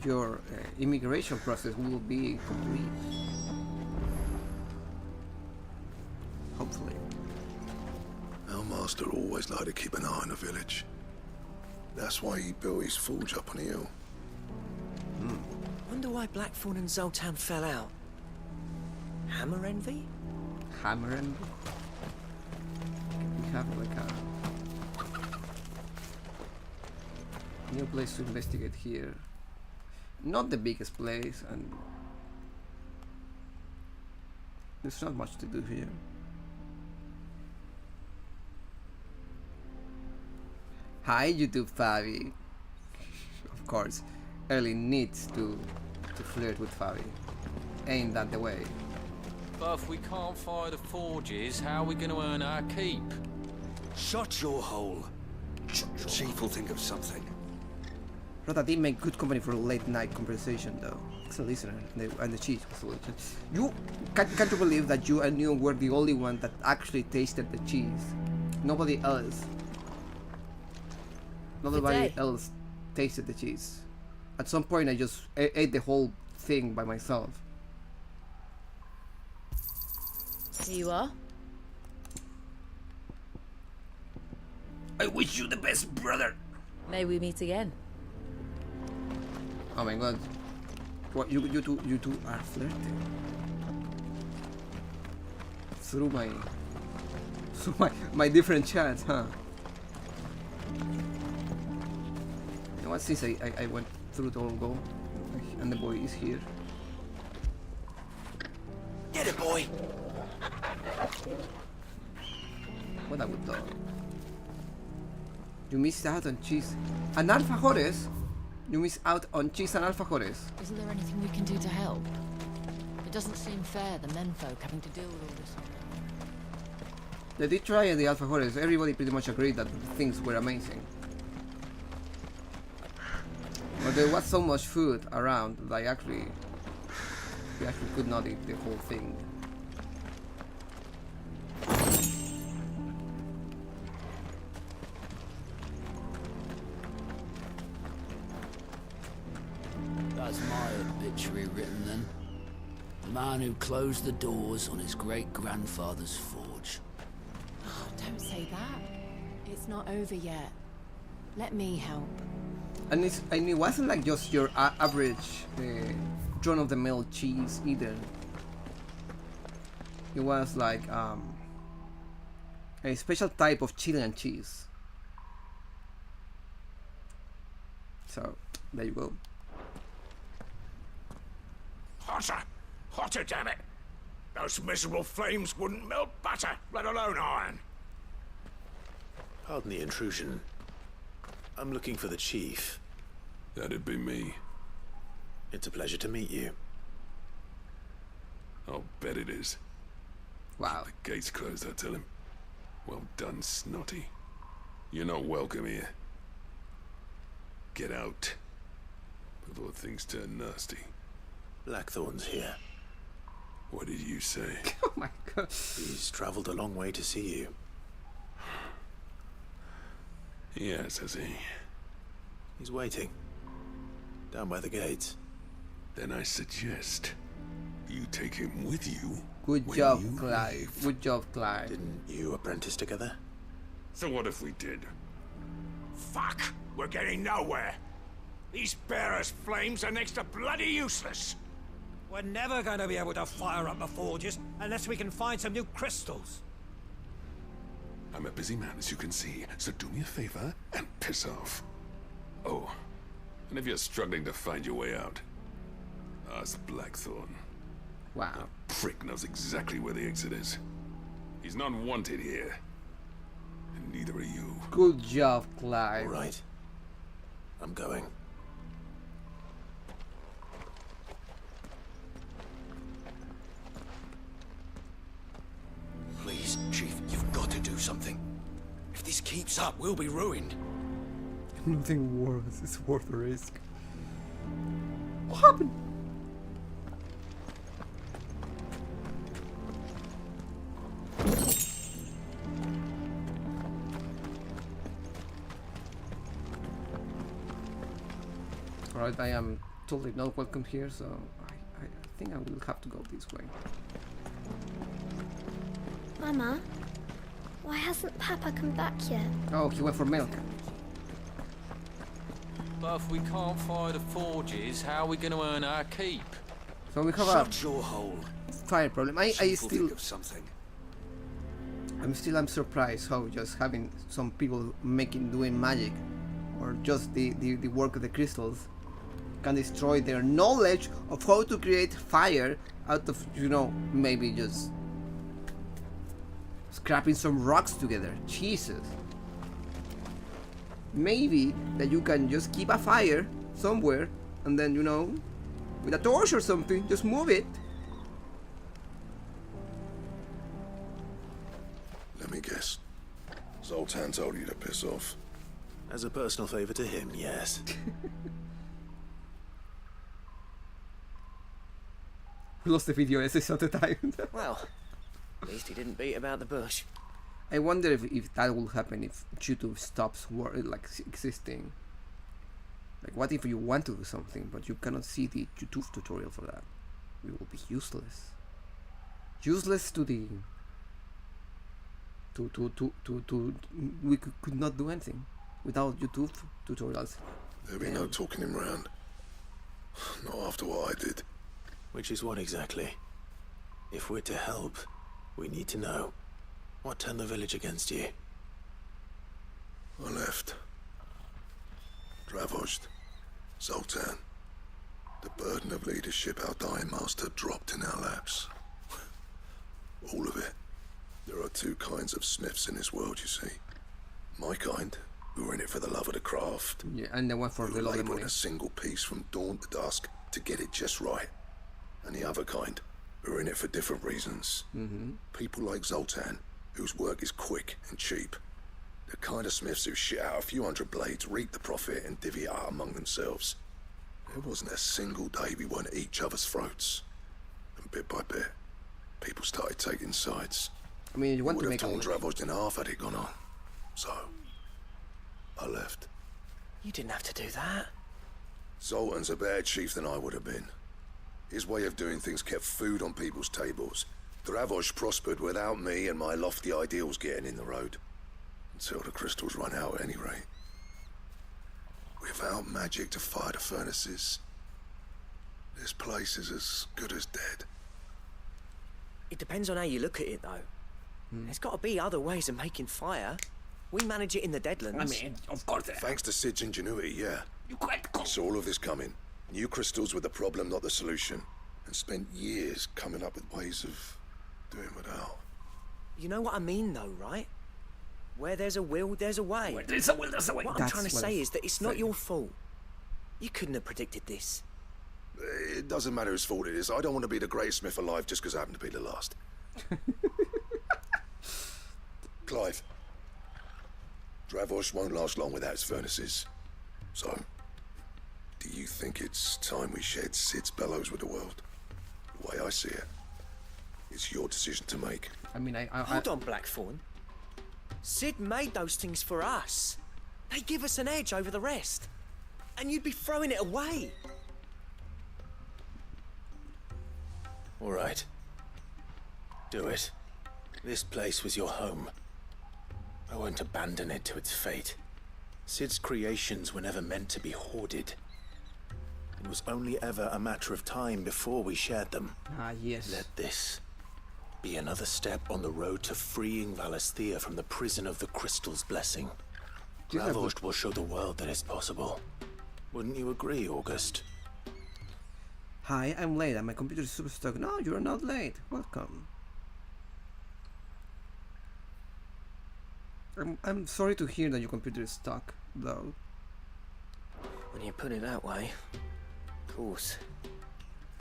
your immigration process will be complete. Hopefully. Our master always liked to keep an eye on the village. That's why he built his forge up on the hill. Wonder why Blackthorn and Zoltan fell out. Hammer envy? Hammer and we have like a new place to investigate here. Not the biggest place, and there's not much to do here. Hi YouTube Fabi. Of course, Ellie needs to flirt with Fabi. Ain't that the way? But if we can't fire the forges, how are we going to earn our keep? Shut your hole. The chief will think of something. Rota did make good company for a late night conversation though. Excellent listener, and the cheese was delicious. You can't you believe that you and you were the only one that actually tasted the cheese? Nobody else. Nobody else tasted the cheese. At some point I just ate the whole thing by myself. Here you are. I wish you the best, brother. May we meet again. Oh my god. What you two are flirting. Through my different chats, huh? You know what, since I went through the whole goal and the boy is here. Get it, boy! What I would do. You missed out on cheese and alfajores. You miss out on cheese and alfajores. Isn't there anything we can do to help? It doesn't seem fair, the menfolk having to deal with all this. They did try the alfajores. Everybody pretty much agreed that the things were amazing. But there was so much food around that we actually could not eat the whole thing. That's my obituary written then. The man who closed the doors on his great-grandfather's forge. Oh, don't say that. It's not over yet. Let me help. And it wasn't like just your average run-of-the-mill cheese either. It was like a special type of Chilean cheese. So there you go. Hotter! Hotter, damn it! Those miserable flames wouldn't melt butter, let alone iron. Pardon the intrusion. I'm looking for the chief. That'd be me. It's a pleasure to meet you. I'll bet it is. Wow. Keep the gates closed, I tell him. Well done, Snotty. You're not welcome here. Get out before things turn nasty. Blackthorn's here. What did you say? Oh my god. He's traveled a long way to see you. Yes, has he? He's waiting. Down by the gates. Then I suggest you take him with you. Good job, Clive. Good job, Clive. Didn't you apprentice together? So what if we did? Fuck! We're getting nowhere. These bearers' flames are next to bloody useless. We're never going to be able to fire up the forges unless we can find some new crystals. I'm a busy man, as you can see, so do me a favor and piss off. Oh, and if you're struggling to find your way out, ask Blackthorn. Wow. That prick knows exactly where the exit is. He's not wanted here. And neither are you. Good job, Clive. All right. I'm going. Please, Chief, you've got to do something. If this keeps up, we'll be ruined. Nothing worse is worth the risk. What happened? Alright, I am totally not welcome here, so I think I will have to go this way. Mama, why hasn't Papa come back yet? Oh, he went for milk. But if we can't fire the forges, how are we going to earn our keep? So we have Shut your hole. a fire problem. I Chief will still think of something. I'm surprised how just having some people doing magic or just the work of the crystals can destroy their knowledge of how to create fire out of, you know, maybe just scrapping some rocks together. Jesus. Maybe that you can just keep a fire somewhere and then, you know, with a torch or something, just move it. Let me guess. Zoltan told you to piss off. As a personal favor to him, yes. We lost the video essays at the time. Well, at least he didn't beat about the bush. I wonder if that will happen if YouTube stops existing. Like, what if you want to do something but you cannot see the YouTube tutorial for that? We will be useless. Useless to the we could not do anything without YouTube tutorials. There'll be no talking him round. Not after what I did. Which is what exactly? If we're to help, we need to know. What turned the village against you? I left. Dravozd. Zoltan. The burden of leadership our dying master dropped in our laps. All of it. There are two kinds of smiths in this world, you see. My kind, who are in it for the love of the craft. Yeah, and the one for the love of the money. A single piece from dawn to dusk to get it just right. And the other kind, who are in it for different reasons. People like Zoltan, whose work is quick and cheap. The kind of smiths who shit out a few hundred blades, reap the profit, and divvy it out among themselves. There wasn't a single day we weren't at each other's throats. And bit by bit, people started taking sides. I mean, you want to Would make have a torn Dravozd in half had it gone on. So, I left. You didn't have to do that. Zoltan's a better chief than I would have been. His way of doing things kept food on people's tables. Dravozd prospered without me and my lofty ideals getting in the road. Until the crystals run out at any rate. Without magic to fire the furnaces, this place is as good as dead. It depends on how you look at it, though. There's got to be other ways of making fire. We manage it in the Deadlands. I mean, of course. Thanks to Sid's ingenuity, yeah. You can't Saw all of this coming. New crystals were the problem, not the solution. And spent years coming up with ways of doing without. You know what I mean, though, right? Where there's a will, there's a way. Where there's a will, there's a way. What I'm trying to say is that it's not your fault. You couldn't have predicted this. It doesn't matter whose fault it is. I don't want to be the greatest smith alive just because I happen to be the last. Clive. Dravosh won't last long without its furnaces. So, do you think it's time we shared Sid's bellows with the world? The way I see it, it's your decision to make. I mean, Hold on, Blackthorn. Sid made those things for us. They give us an edge over the rest. And you'd be throwing it away. All right. Do it. This place was your home. I won't abandon it to its fate. Sid's creations were never meant to be hoarded. It was only ever a matter of time before we shared them. Ah, yes. Let this be another step on the road to freeing Valisthea from the prison of the Crystal's blessing. Dravosh will show the world that it's possible. Wouldn't you agree, August? Hi, I'm late and my computer is super stuck. No, you're not late. Welcome. I'm sorry to hear that your computer is stuck, though. When you put it that way, of course.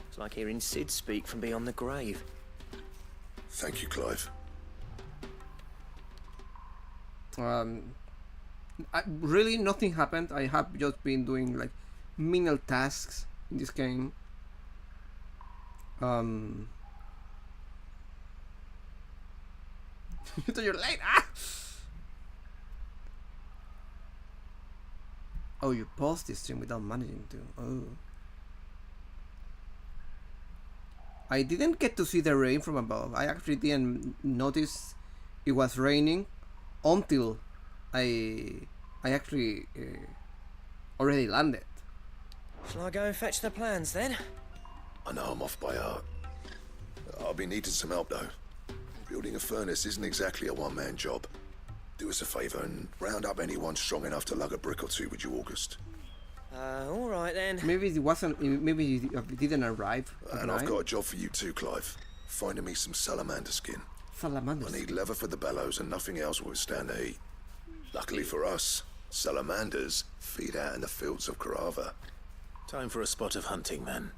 It's like hearing Sid speak from beyond the grave. Thank you, Clive. Really, nothing happened. I have just been doing like menial tasks in this game. You're late. Ah! Oh, you paused this stream without managing to. Oh. I didn't get to see the rain from above. I actually didn't notice it was raining until I actually already landed. Shall I go and fetch the plans then? I know I'm off by heart. I'll be needing some help though. Building a furnace isn't exactly a one-man job. Do us a favour and round up anyone strong enough to lug a brick or two with you, August. All right then. Maybe it wasn't. Maybe it didn't arrive. And I've got a job for you too, Clive. Finding me some salamander skin. Salamander. I need leather for the bellows and nothing else will withstand the heat. Luckily for us, salamanders feed out in the fields of Carava. Time for a spot of hunting then.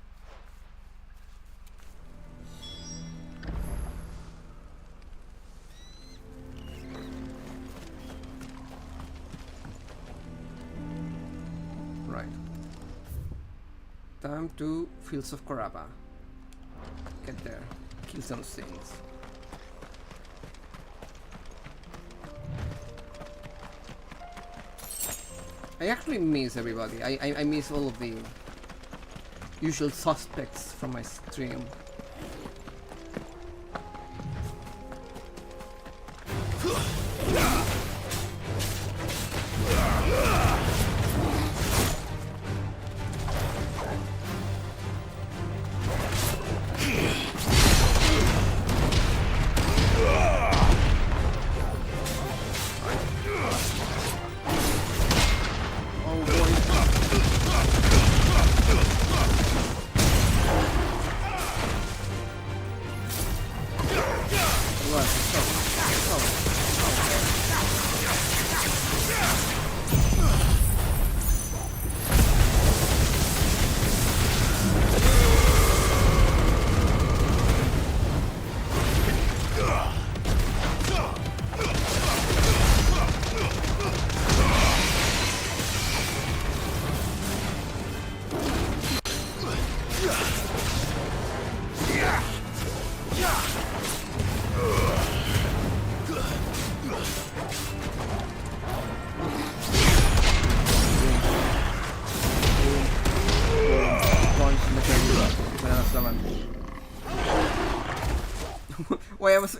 Right. Time to Fields of Carava. Get there. Kill some things. I actually miss everybody. I miss all of the usual suspects from my stream.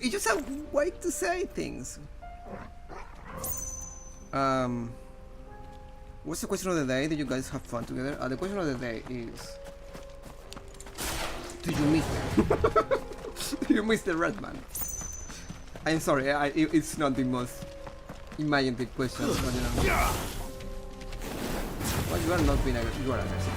You just have way to say things. What's the question of the day? Did you guys have fun together? The question of the day is... Do you miss him? Do you miss the red man? I'm sorry, it's not the most imaginative question, but you know. Well, you are not being aggressive. You are aggressive.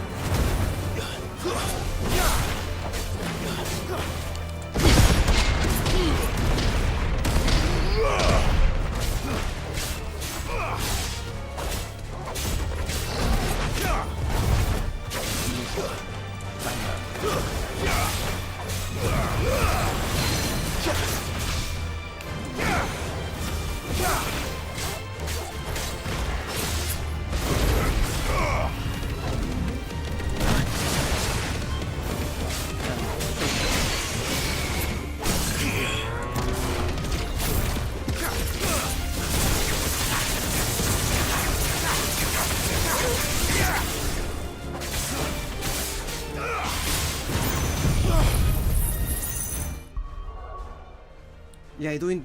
Yeah, I do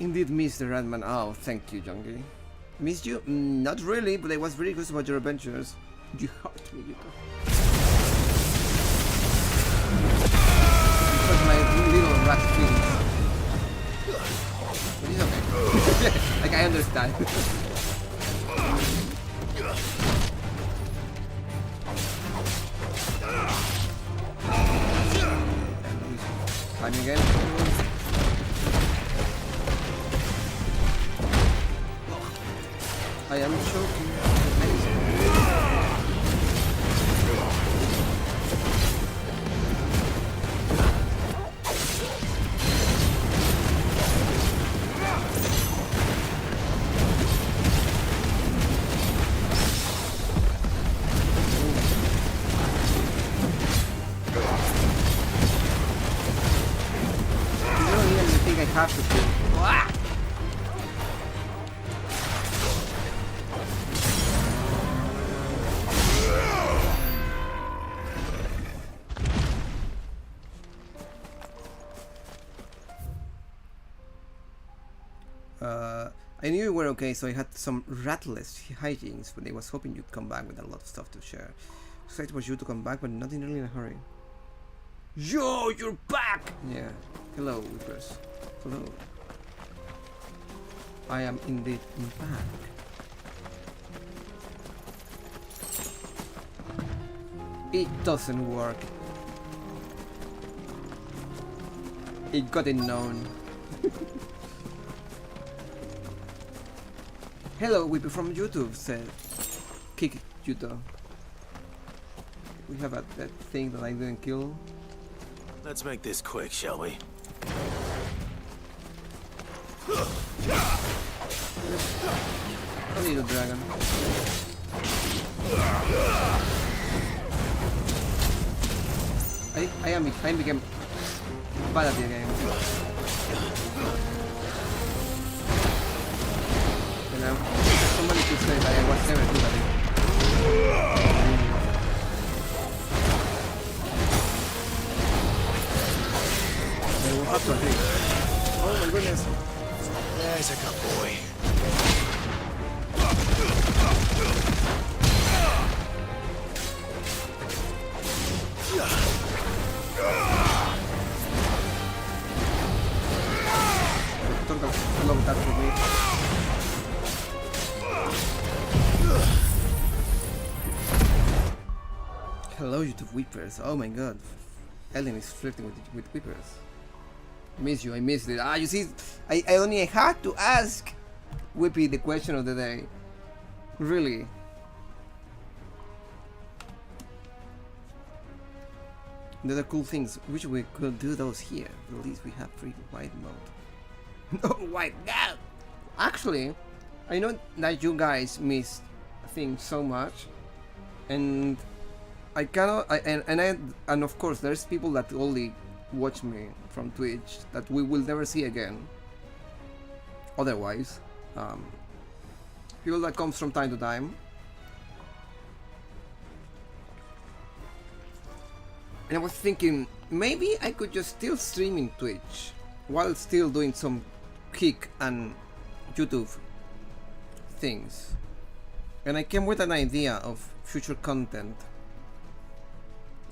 indeed miss the Redman. Oh, thank you, Jungie. Missed you? Not really, but I was very curious about your adventures. You hurt me, Yuka. It was my little rat feelings. But it's okay. Like, I understand. Time again. I am choking. You don't even think I have to kill. I knew you were okay, so I had some ratless hijinks, but I was hoping you'd come back with a lot of stuff to share. Excited for you to come back, but not in really in a hurry. Yo, you're back! Yeah. Hello, Whippers. Hello. I am indeed back. It doesn't work. It got it known. Hello, Whippy from YouTube, said Kick Judo. We have that thing that I didn't kill. Let's make this quick, shall we? A little dragon. I became bad at the game. You know, somebody could say that I was never good at it. I will have to agree. Oh my goodness. There's a good boy. Long that for me. Hello, YouTube Whippers. Oh my god. Ellen is flirting with Whippers. Miss you, I missed it. You see, I only had to ask Whippy the question of the day. Really. The other cool things, wish we could do those here. At least we have free wide mode. No wide now. Actually, I know that you guys missed things so much, and I cannot. And of course, there's people that only watch me from Twitch that we will never see again. Otherwise, people that comes from time to time. And I was thinking, maybe I could just still stream in Twitch while still doing some Kick and YouTube things. And I came with an idea of future content.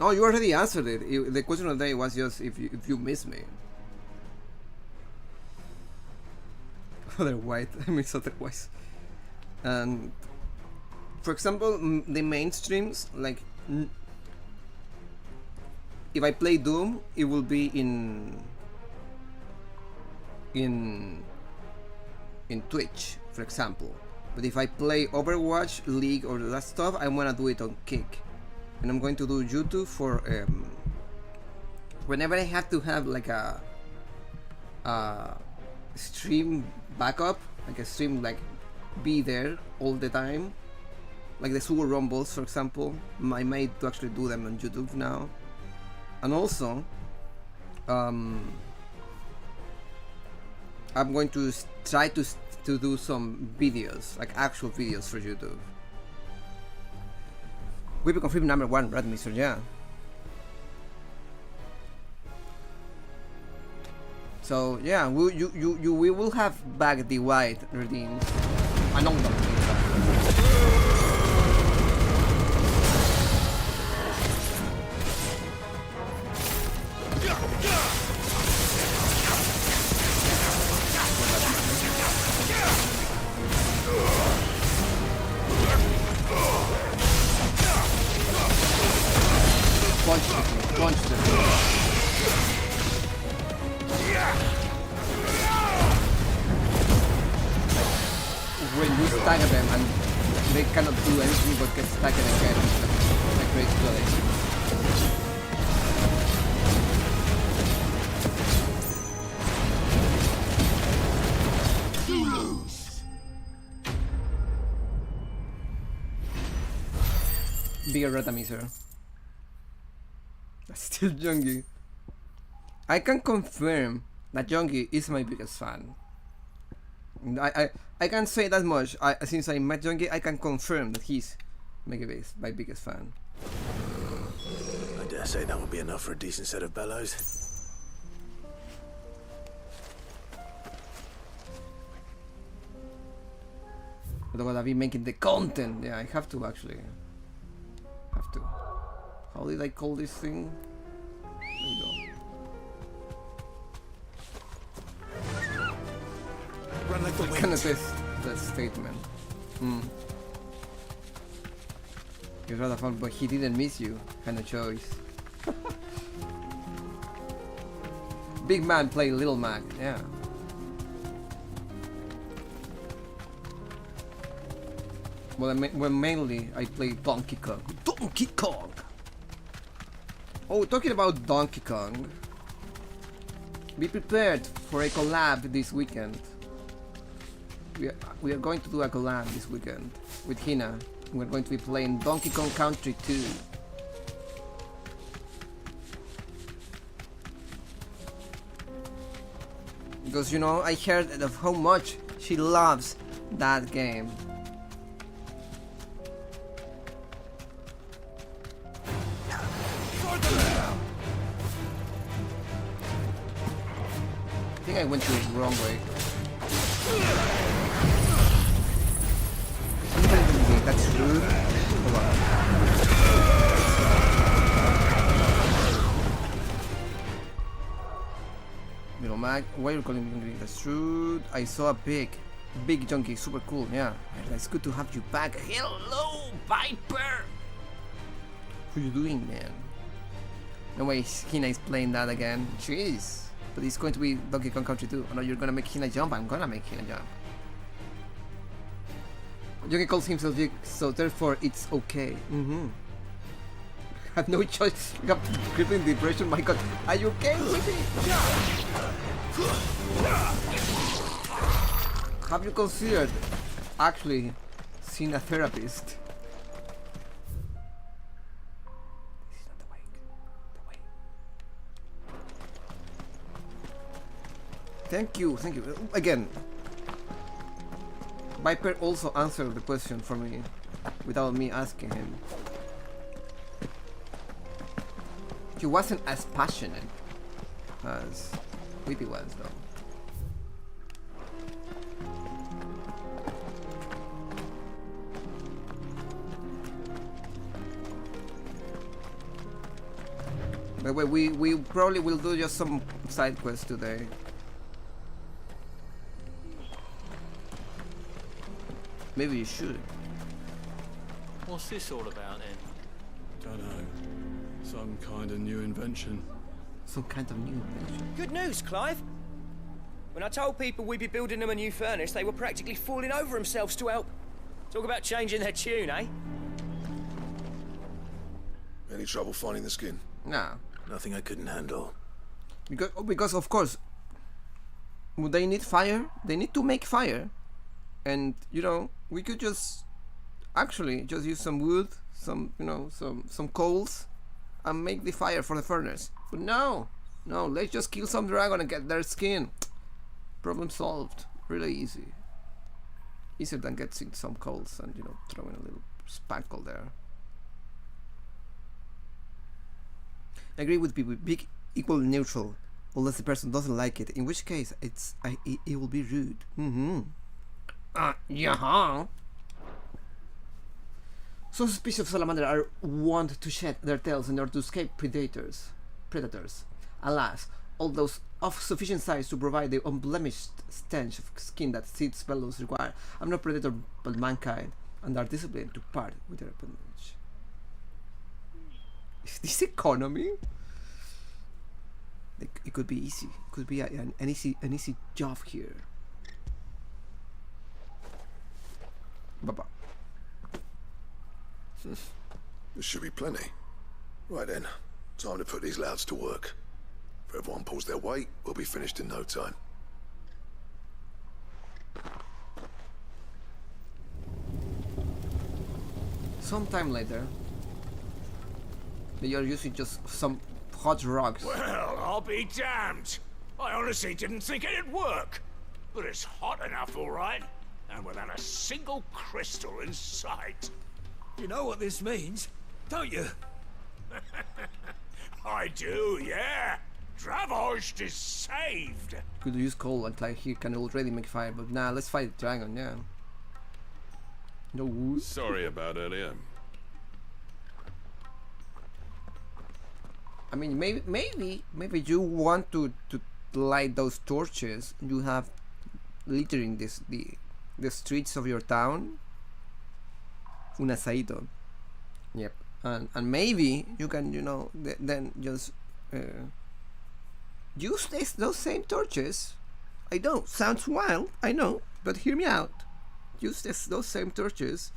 Oh, you already answered it. The question of the day was just if you miss me. Otherwise, I mean otherwise. And for example, the mainstreams, like if I play Doom, it will be in Twitch, for example. But if I play Overwatch, League, or that stuff, I wanna do it on Kick, and I'm going to do YouTube for whenever I have to have like a stream backup, like a stream like be there all the time, like the Super Rumbles, for example. I might to actually do them on YouTube now, and also I'm going to try to do some videos, like actual videos for YouTube. We will confirm number 1, Brad Mister, yeah. So yeah, we will have back the white redeemed. I know that. Punch them. When you stagger them and they cannot do anything but get staggered again, it's a great play. You lose. Bigger Ratamiser. Still Jungi. I can confirm that Jungi is my biggest fan. I can say that much. Since I met Jungi, I can confirm that he's my biggest fan. I dare say that will be enough for a decent set of bellows. But I'm gonna be making the content. Yeah, I have to actually. Have to. How did I call this thing? There we go. Run like the wind. Kind of that statement. He's rather fun, but he didn't miss you. Kind of choice. Big man play Little Mac. Yeah. Well, mainly I play Donkey Kong. Donkey Kong. Oh, talking about Donkey Kong. Be prepared for a collab this weekend. We are going to do a collab this weekend with Hina. We're going to be playing Donkey Kong Country 2. Because, you know, I heard of how much she loves that game. I think I went the wrong way. That's rude. Hold on. Little Mac, why are you calling me green? That's rude. I saw a big junkie, super cool. Yeah, it's good to have you back. Hello, Viper. What are you doing, man? No way, Hina is playing that again. Jeez. But it's going to be Donkey Kong Country 2. Oh no, you're gonna make Hina jump. I'm gonna make Hina jump. Yogi calls himself Jig, so therefore it's okay. I have no choice. You have crippling depression. My God, are you okay with me? Have you considered actually seeing a therapist? This is not the way. Thank you. Again. Viper also answered the question for me without me asking him. He wasn't as passionate as Whippy was, though. By the way, we probably will do just some side quests today. Maybe you should. What's this all about then? Don't know. Some kind of new invention. Some kind of new invention. Good news, Clive. When I told people we'd be building them a new furnace, they were practically falling over themselves to help. Talk about changing their tune, eh? Any trouble finding the skin? No. Nothing I couldn't handle. Because of course, they need fire. They need to make fire, and you know we could just actually just use some wood, some some coals, and make the fire for the furnace. But no, let's just kill some dragon and get their skin. Problem solved. Really easy. Easier than getting some coals and throwing a little spackle there. I agree with people. Big equal neutral, unless the person doesn't like it. In which case, it will be rude. Yeah. Some species of salamander are wont to shed their tails in order to escape predators. Alas, all those of sufficient size to provide the unblemished stench of skin that Sid's fellows require. I'm no predator but mankind, and are disciplined to part with their appendage. Is this economy? It could be easy. It could be an easy job here. Baba. There should be plenty. Right then, time to put these louds to work. If everyone pulls their weight, we'll be finished in no time. Sometime later, they are using just some hot rocks. Well, I'll be damned. I honestly didn't think it'd work. But it's hot enough, all right. And without a single crystal in sight. You know what this means, don't you? I do, yeah. Dravost is saved. Could use coal like he can already make fire, but nah, let's fight the dragon, yeah. No wood. Sorry about earlier. I mean, maybe you want to light those torches. You have littering the streets of your town. Un asadito. Yep. And maybe you can then just use those same torches. I know, sounds wild, I know, but hear me out. Use those same torches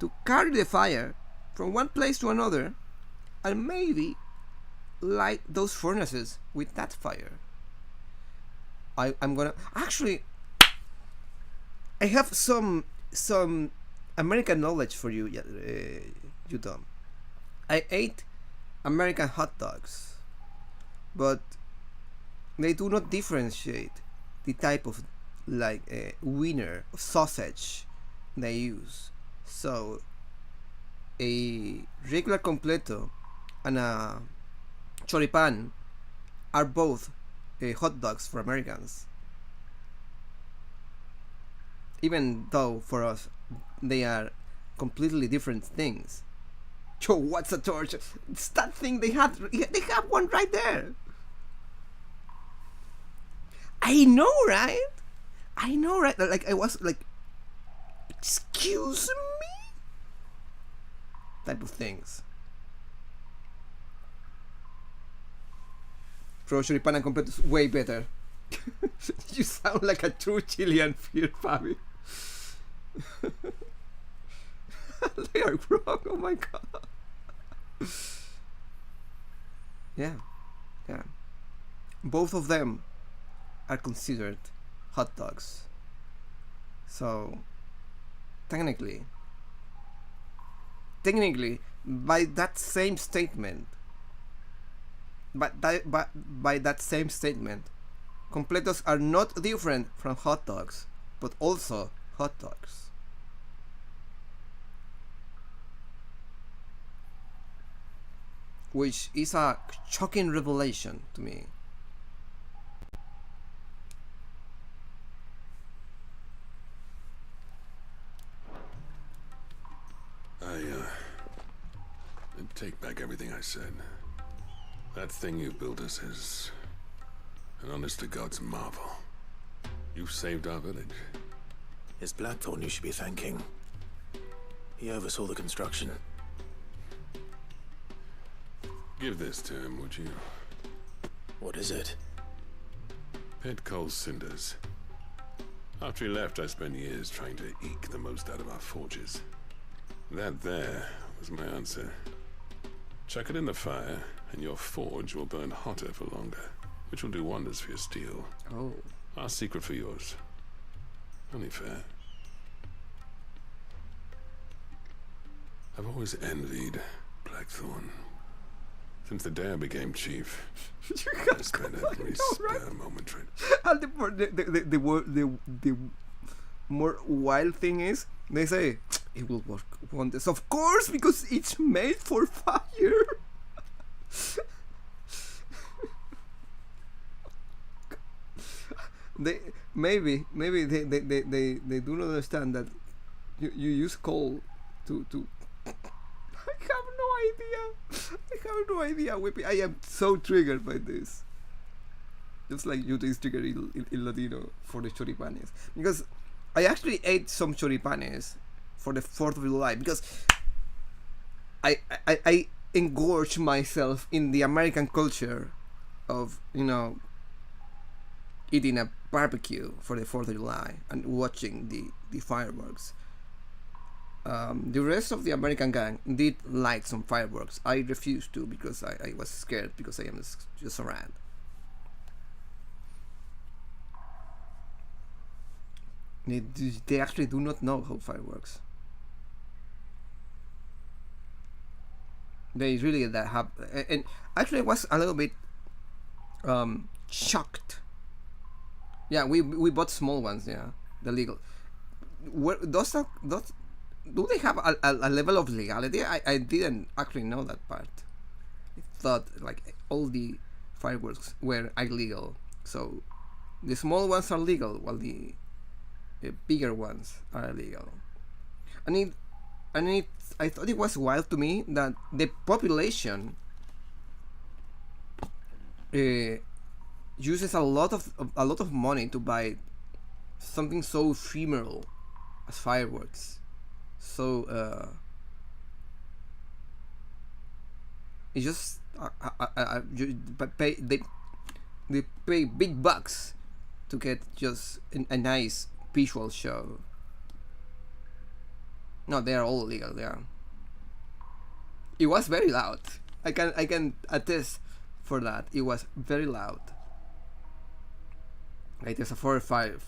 to carry the fire from one place to another, and maybe light those furnaces with that fire. I'm gonna actually. I have some American knowledge for you, you Dom. I ate American hot dogs, but they do not differentiate the type of wiener of sausage they use. So a regular completo and a choripan are both hot dogs for Americans, even though for us they are completely different things. Yo, what's a torch? It's that thing they have one right there. I know, right? Like I was like, excuse me, type of things. Pro choripan and completo is way better. You sound like a true Chilean here, Fabi. They are wrong. Oh my god. Yeah. Both of them are considered hot dogs. So technically, by that same statement, completos are not different from hot dogs, but also hot dogs. Which is a shocking revelation to me. I take back everything I said. That thing you built us is an honest-to-God's marvel. You've saved our village. It's Blackthorn you should be thanking. He oversaw the construction. Give this to him, would you? What is it? Pit Cole's cinders. After he left, I spent years trying to eke the most out of our forges. That there was my answer. Chuck it in the fire, and your forge will burn hotter for longer, which will do wonders for your steel. Oh. Our secret for yours. Only fair. I've always envied Blackthorn. Since the day I became chief, I spent every spare moment trying. And the more wild thing is, they say it will work wonders. Of course, because it's made for fire. they maybe they do not understand that you use coal to. I have no idea, Whippy. I am so triggered by this. Just like you is triggered in Latino for the choripanes. Because I actually ate some choripanes for the 4th of July because I engorged myself in the American culture of, you know, eating a barbecue for the 4th of July and watching the fireworks. The rest of the American gang did light some fireworks. I refused to because I was scared because I am just a rat. They actually do not know how fire works. They really that have, and actually I was a little bit shocked. Yeah, we bought small ones. Yeah, the legal. Those do they have a level of legality? I didn't actually know that part. I thought like all the fireworks were illegal. So the small ones are legal while the bigger ones are illegal. I thought it was wild to me that the population uses a lot of money to buy something so ephemeral as fireworks. So it's just they pay big bucks to get just a nice visual show. No, they are all legal. They are. It was very loud. I can attest for that. It was very loud. Right, there's a forest fire.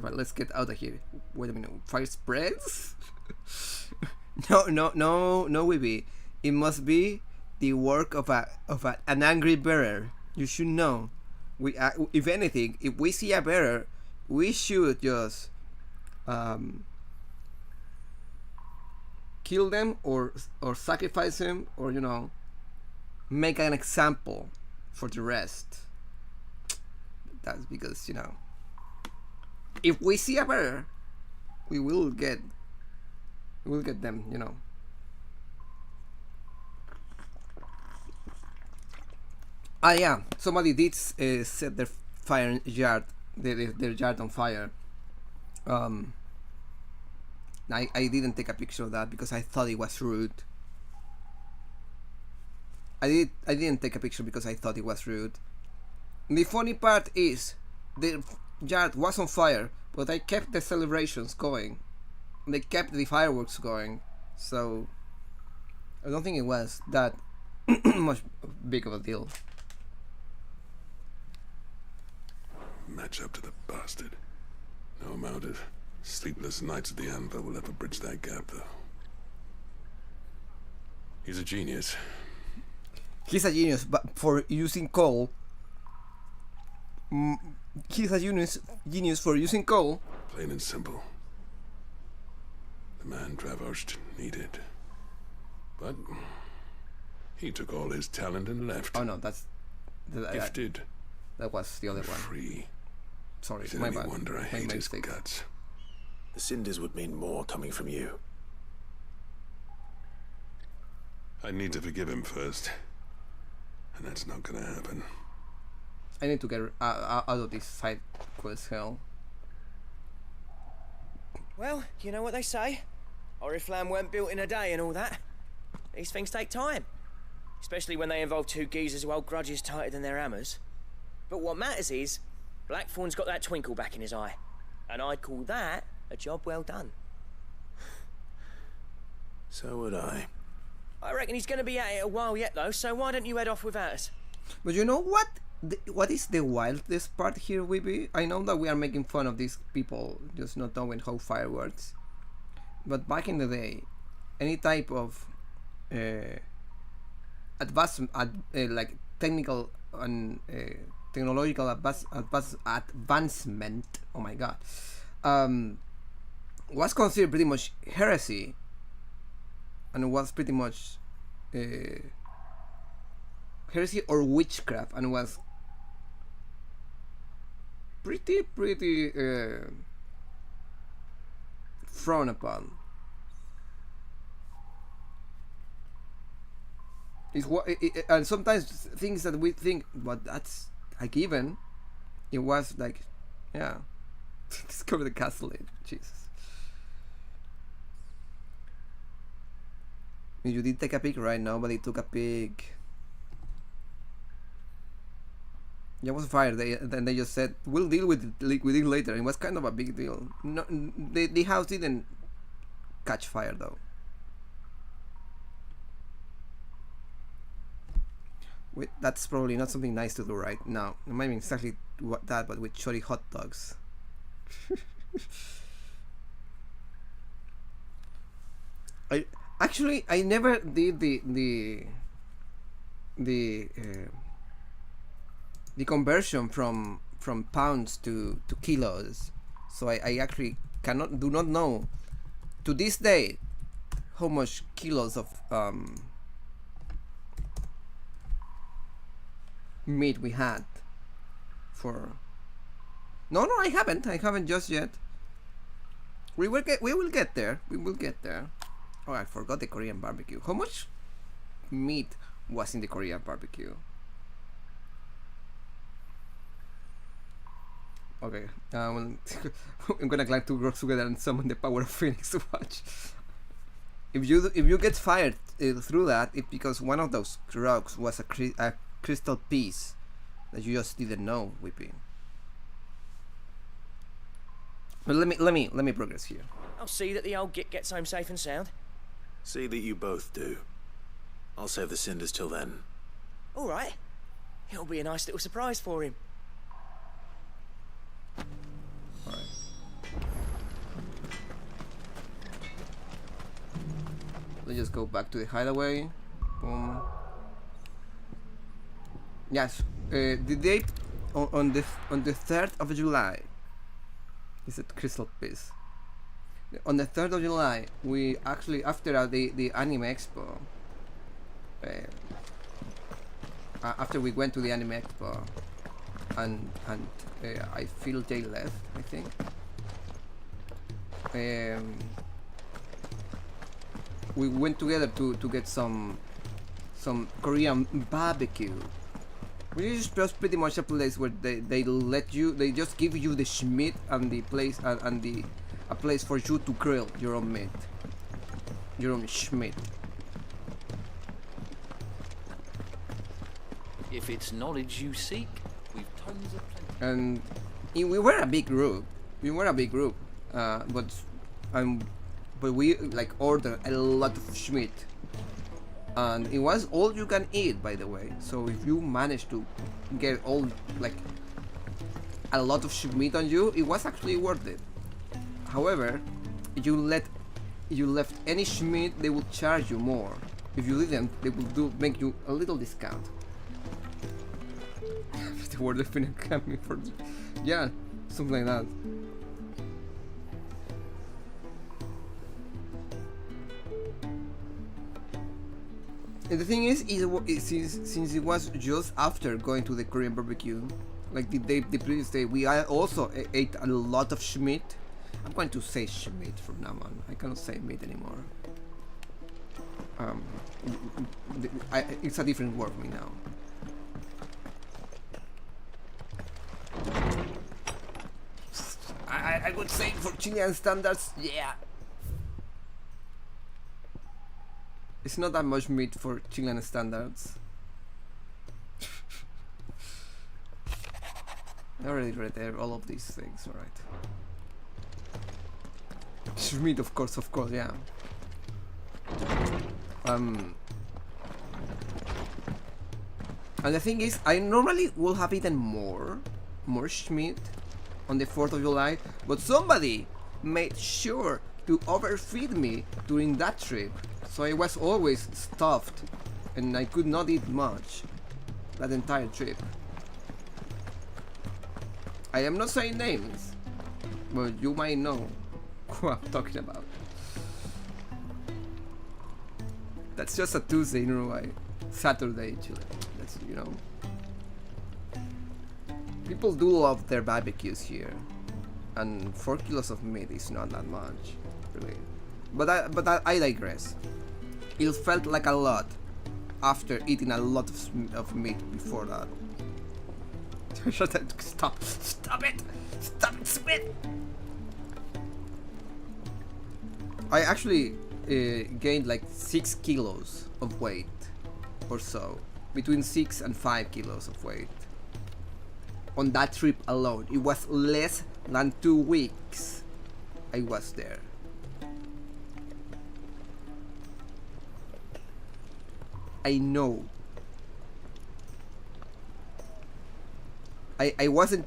But let's get out of here. Wait a minute. Fire spreads? No, Weeby. It must be the work of an angry bearer. You should know. If anything, if we see a bearer, we should just kill them or sacrifice them, or make an example for the rest. That's because if we see a bearer, we will get them. Yeah, somebody did set their fire yard, their yard on fire. I didn't take a picture of that because I thought it was rude. I didn't take a picture because I thought it was rude. The funny part is the yard was on fire, but I kept the celebrations going. They kept the fireworks going, so I don't think it was that much big of a deal. Match up to the bastard. No amount of sleepless nights at the anvil will ever bridge that gap, though. He's a genius. He's a genius, but for using coal. He's a genius for using coal. Plain and simple. The man Dravosht needed. But he took all his talent and left. Oh no, that's gifted. That was the other one. Free. Sorry, Is it my any bad. wonder I hate his guts? The cinders would mean more coming from you. I need to forgive him first. and that's not gonna happen. I need to get out of this side quest hell. Well, you know what they say. Oriflamme weren't built in a day and all that. These things take time. Especially when they involve two geezers who hold grudges tighter than their hammers. But what matters is, Blackthorn's got that twinkle back in his eye. And I'd call that a job well done. So would I. I reckon he's going to be at it a while yet, though, so why don't you head off without us? But you know what? What is the wildest part here, Weeby? I know that we are making fun of these people just not knowing how fire works. But back in the day, any type of like technical and technological advancement, oh my god, was considered pretty much heresy, and was pretty much heresy or witchcraft, and was pretty frowned upon. Is what and sometimes things that we think, but that's a given. It was like, yeah, discover the castle. Jesus. You did take a peek, right? Nobody took a peek. Yeah, it was fire. Then they just said, we'll deal with it later. It was kind of a big deal. No, the house didn't catch fire though. Wait, that's probably not something nice to do right now. It might mean exactly what that, but with shoddy hot dogs. I never did the conversion from pounds to kilos, so I actually do not know to this day how much kilos of meat we had for. No, I haven't just yet. We will get there. Oh, I forgot the Korean barbecue. How much meat was in the Korean barbecue? Okay, well, I'm gonna climb two rocks together and summon the power of Phoenix to watch. If you get fired through that, it's because one of those rocks was a crystal piece that you just didn't know, Whippy. But let me progress here. I'll see that the old git gets home safe and sound. See that you both do. I'll save the cinders till then. All right. It'll be a nice little surprise for him. All right. Let's just go back to the hideaway. Boom. Yes, the date on the 3rd of July. Is it crystal piece? On the 3rd of July, we actually, after the Anime Expo, after we went to the Anime Expo, and I feel they left, I think. We went together to get some Korean barbecue. Which is just pretty much a place where they just give you the schmidt and the place and a place for you to grill your own meat, your own schmidt. If it's knowledge you seek, we've tons of plenty. And we were a big group. But we like ordered a lot of schmidt. And it was all you can eat, by the way. So if you managed to get all like a lot of meat on you, it was actually worth it. However, if you left any meat, they will charge you more. If you didn't, they will make you a little discount. The word definitely coming for, yeah, something like that. And the thing is, since it was just after going to the Korean barbecue, like the previous day, we also ate a lot of schmidt. I'm going to say schmidt from now on. I cannot say meat anymore. It's a different word for me now. I would say for Chilean standards, yeah. It's not that much meat for Chilean standards. I already read all of these things, alright. Meat, of course, yeah. And the thing is, I normally will have eaten more Schmidt on the 4th of July, but somebody made sure to overfeed me during that trip, so I was always stuffed and I could not eat much that entire trip. I am not saying names, but you might know who I'm talking about. That's just a Tuesday in Uruguay, Saturday Chile. That's, you know. People do love their barbecues here, and 4 kilos of meat is not that much, really. But I digress. It felt like a lot after eating a lot of meat before that. Stop it! Stop it, Smith! I actually gained like 6 kilos of weight or so, between 6 and 5 kilos of weight on that trip alone. It was less than 2 weeks I was there. I know. I wasn't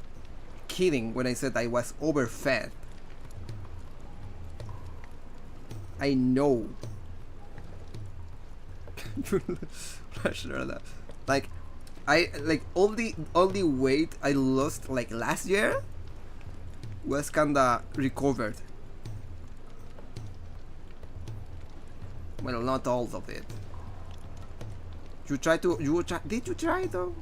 kidding when I said I was overfed. I know. Like, all the weight I lost like last year was kinda recovered. Well, not all of it. Did you try though?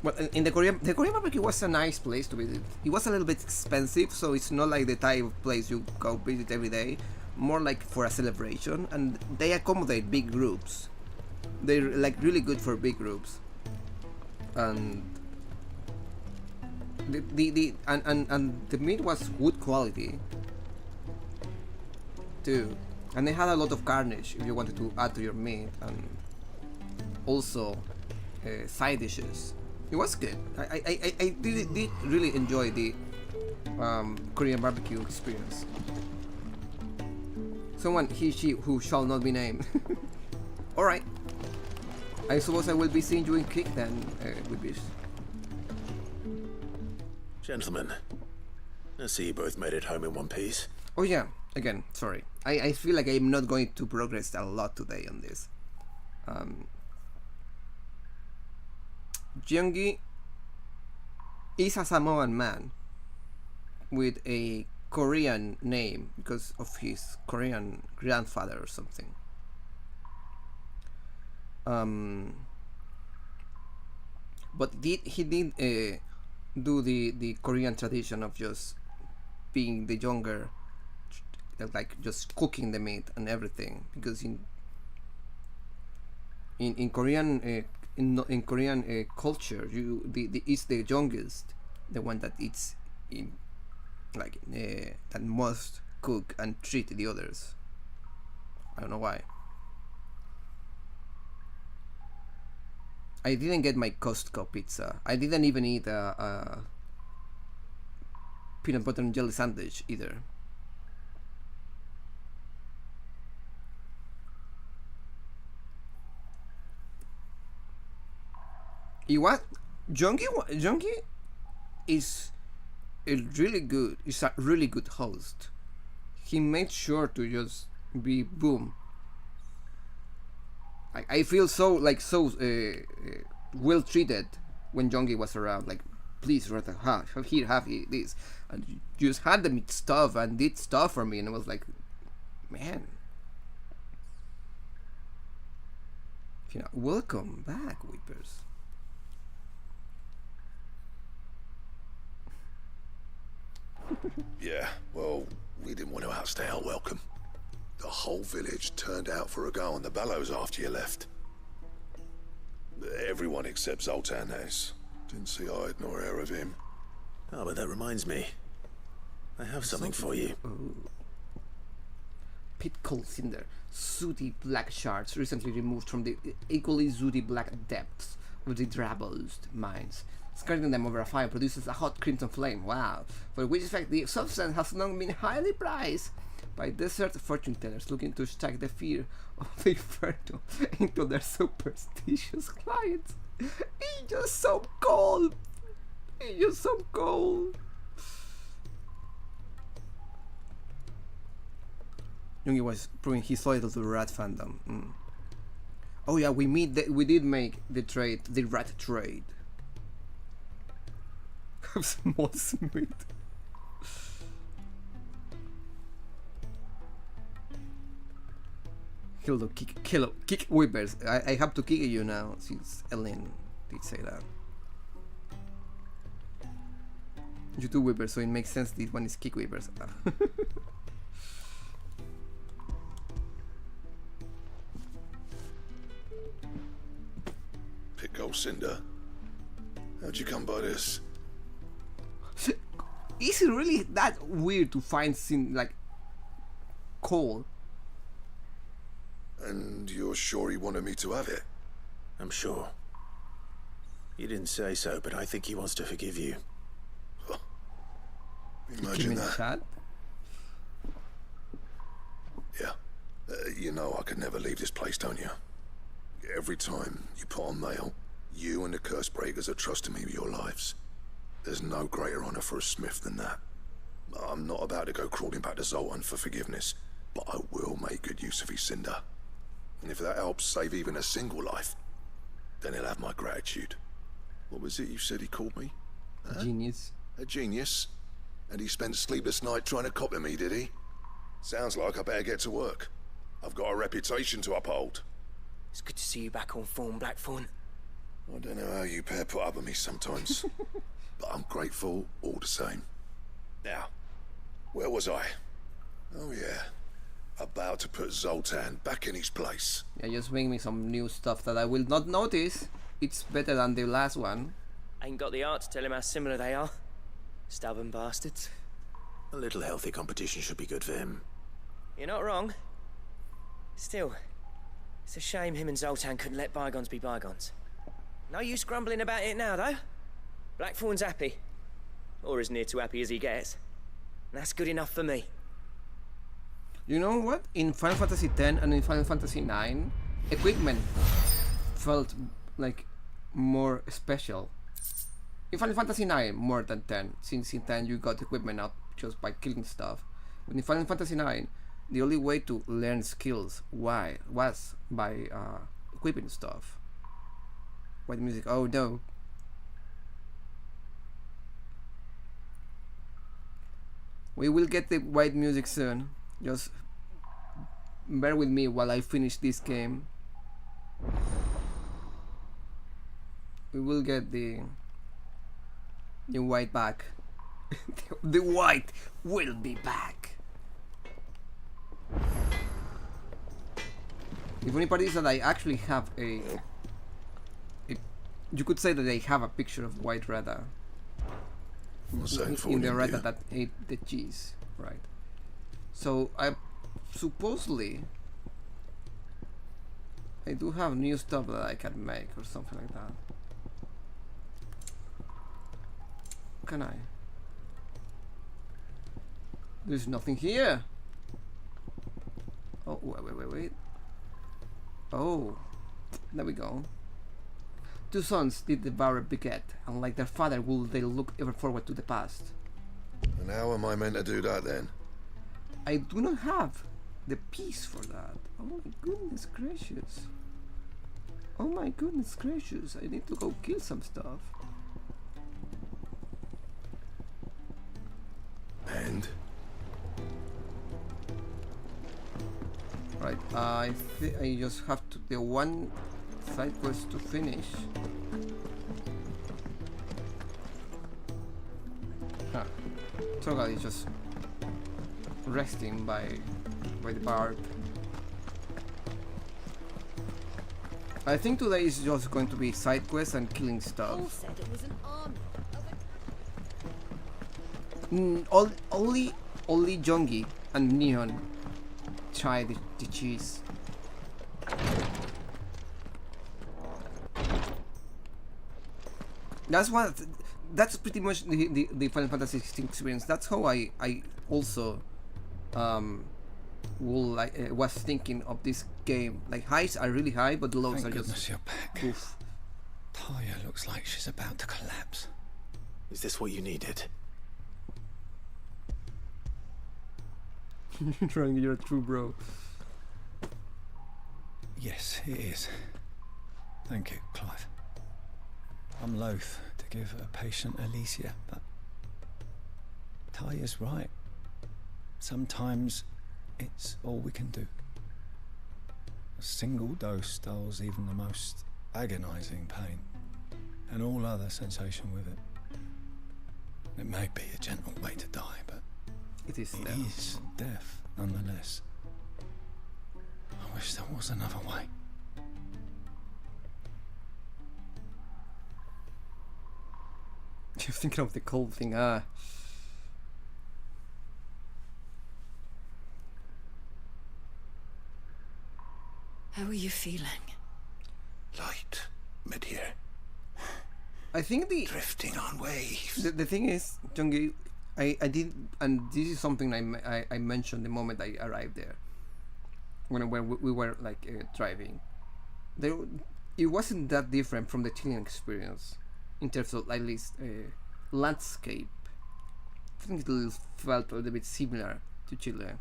Well, in the Korean barbecue was a nice place to visit. It was a little bit expensive, so it's not like the type of place you go visit every day. More like for a celebration, and they accommodate big groups. They're like really good for big groups, and the meat was good quality too, and they had a lot of garnish if you wanted to add to your meat, and also side dishes. It was good. I did really enjoy the Korean barbecue experience. Someone, she, who shall not be named. Alright. I suppose I will be seeing you in Kick then, Whippies. Gentlemen, I see you both made it home in one piece. Oh yeah, again, sorry. I feel like I'm not going to progress a lot today on this. Jeongi is a Samoan man with a Korean name because of his Korean grandfather or something. But he did do the Korean tradition of just being the younger, like just cooking the meat and everything, because in Korean in Korean culture, is the youngest, the one that eats in, like that must cook and treat the others. I don't know why. I didn't get my Costco pizza. I didn't even eat a peanut butter and jelly sandwich either. Jeongi is a really good. Is a really good host. He made sure to just be boom. I feel so well treated when Jeongi was around. Like, please, Rata, have this, and you just had the meat stuff and did stuff for me, and I was like, man, you know, welcome back, Whippers. Yeah, well, we didn't want to outstay our welcome. The whole village turned out for a go on the bellows after you left. Everyone except Zoltan has. Didn't see hide nor hair of him. Oh, but that reminds me. I have something for you. Ooh. Pit cold cinder. Sooty black shards recently removed from the equally sooty black depths of the drabbled mines. Scattering them over a fire produces a hot crimson flame. Wow. For which effect the substance has long been highly prized by desert fortune tellers looking to strike the fear of the inferno into their superstitious clients. It's just so cold. It's just so cold. Jungi was proving his loyalty to the rat fandom. Oh yeah, we did make the trade, the rat trade. Have some more meat. Hildo, kick whippers. I have to kick you now since Ellen did say that. You do whippers, so it makes sense this one is kick whippers. Pickle cinder. How'd you come by this? Is it really that weird to find like coal? And you're sure he wanted me to have it? I'm sure. You didn't say so, but I think he wants to forgive you. Huh. Imagine that. Chat? Yeah. You know I could never leave this place, don't you? Every time you put on mail, you and the curse breakers are trusting me with your lives. There's no greater honor for a smith than that. I'm not about to go crawling back to Zoltan for forgiveness, but I will make good use of his cinder. And if that helps save even a single life, then he'll have my gratitude. What was it you said he called me? Huh? Genius. A genius? And he spent sleepless night trying to copy me, did he? Sounds like I better get to work. I've got a reputation to uphold. It's good to see you back on form, Blackthorn. I don't know how you pair put up with me sometimes, but I'm grateful all the same. Now, where was I? Oh yeah, about to put Zoltan back in his place. Yeah, just bring me some new stuff that I will not notice. It's better than the last one. Ain't got the art to tell him how similar they are. Stubborn bastards. A little healthy competition should be good for him. You're not wrong. Still, it's a shame him and Zoltan couldn't let bygones be bygones. No use grumbling about it now, though. Blackthorn's happy. Or as near to happy as he gets. That's good enough for me. You know what? In Final Fantasy X and in Final Fantasy IX, equipment felt like more special. In Final Fantasy IX, more than 10, since in 10 you got equipment out just by killing stuff. But in Final Fantasy IX, the only way to learn skills was by equipping stuff. White music, oh no. We will get the white music soon. Just bear with me while I finish this game. We will get the white back. The white will be back. The funny part is that I actually have a you could say that I have a picture of white Rada in the Rada that ate the cheese, right? So I supposedly I do have new stuff that I can make or something like that. Can I? There's nothing here. Oh, wait. Oh, there we go. Two sons did devour beget, and like their father will they look ever forward to the past. And how am I meant to do that then? I do not have the piece for that. Oh my goodness gracious. Oh my goodness gracious. I need to go kill some stuff. And? Right, I just have to the one side quest to finish. Torgal is just resting by the bar. I think today is just going to be side quests and killing stuff. Paul said it was an army. Only Jongi and Neon try the cheese. That's pretty much the Final Fantasy XVI experience. That's how I also was thinking of this game. Like, highs are really high, but the lows Thank are goodness just you're back. oof. Taya looks like she's about to collapse. Is this what you needed? Trying, you're a true bro. Yes, it is. Thank you, Clive. I'm loath to give a patient Alicia, but Taya's right. Sometimes it's all we can do. A single dose dulls even the most agonizing pain, and all other sensation with it. It may be a gentle way to die, but it is death nonetheless. I wish there was another way. You're thinking of the cold thing, How are you feeling? Light, mid-here. I think drifting on waves. The thing is, Jongi, I did, and this is something I mentioned the moment I arrived there. When we were like driving, it wasn't that different from the Chilean experience in terms of at least landscape. I think it felt a little bit similar to Chile.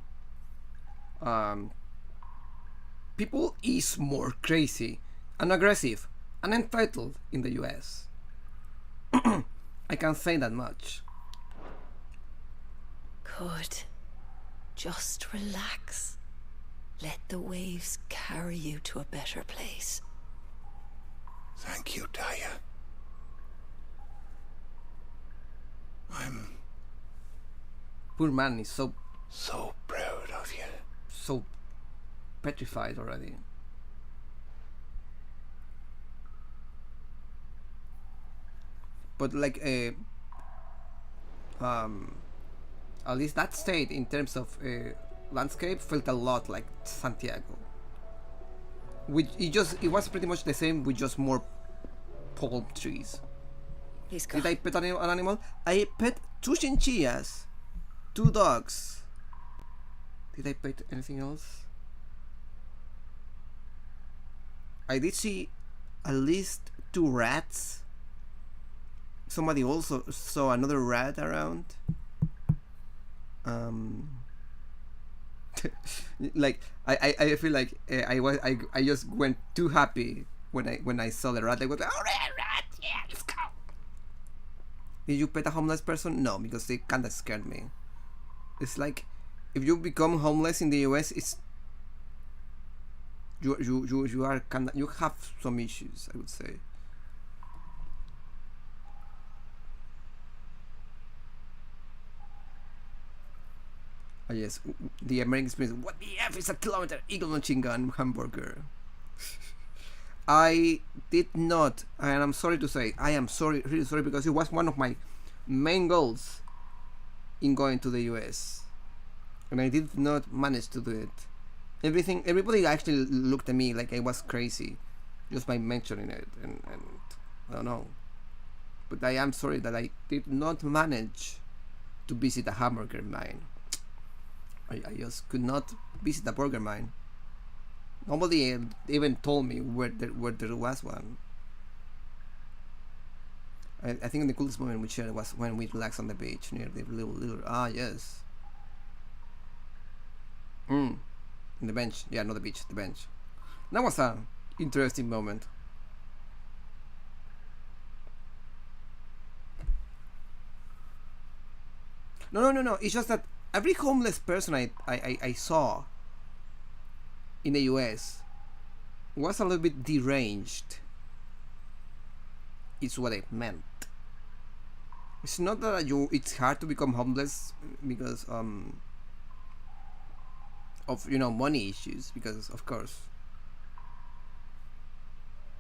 People is more crazy and aggressive and entitled in the US. I can't say that much. Good. Just relax. Let the waves carry you to a better place. Thank you, Taya. Poor man is so proud of you. So petrified already. But like at least that state in terms of landscape felt a lot like Santiago. Which it was pretty much the same with just more palm trees. Did I pet an animal? I pet 2 chinchillas, 2 dogs. Did I pet anything else? I did see at least 2 rats. Somebody also saw another rat around. Like I feel like I just went too happy when I saw the rat. I was like, oh, rat, yeah, let's go. Did you pet a homeless person? No, because they kinda scared me. It's like if you become homeless in the US, it's you are kinda, you have some issues, I would say. Oh yes, the American experience. What the F is a kilometer? Eagle machine gun hamburger. I did not, and I'm sorry to say, I am sorry, really sorry, because it was one of my main goals in going to the US, and I did not manage to do it. Everybody actually looked at me like I was crazy, just by mentioning it, and I don't know. But I am sorry that I did not manage to visit a hamburger mine. I just could not visit a burger mine. Nobody even told me where there was one. I think the coolest moment we shared was when we relaxed on the beach near the little yes. In the bench. Yeah, not the beach, the bench. That was a interesting moment. No. It's just that every homeless person I saw in the US was a little bit deranged. It's what I meant. It's not that it's hard to become homeless because of money issues, because of course.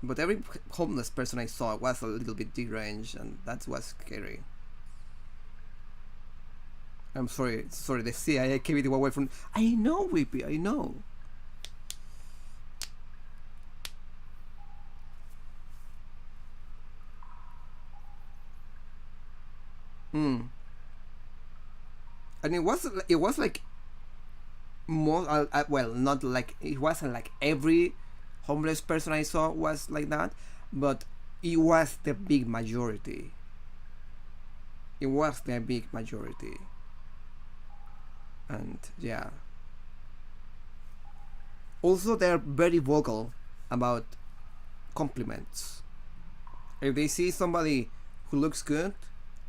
But every homeless person I saw was a little bit deranged, and that was scary. I'm sorry, the CIA keep it away from. I know, Whippy, I know. And it was like more well, not like it wasn't like every homeless person I saw was like that, but it was the big majority. It was the big majority. And yeah, also they're very vocal about compliments. If they see somebody who looks good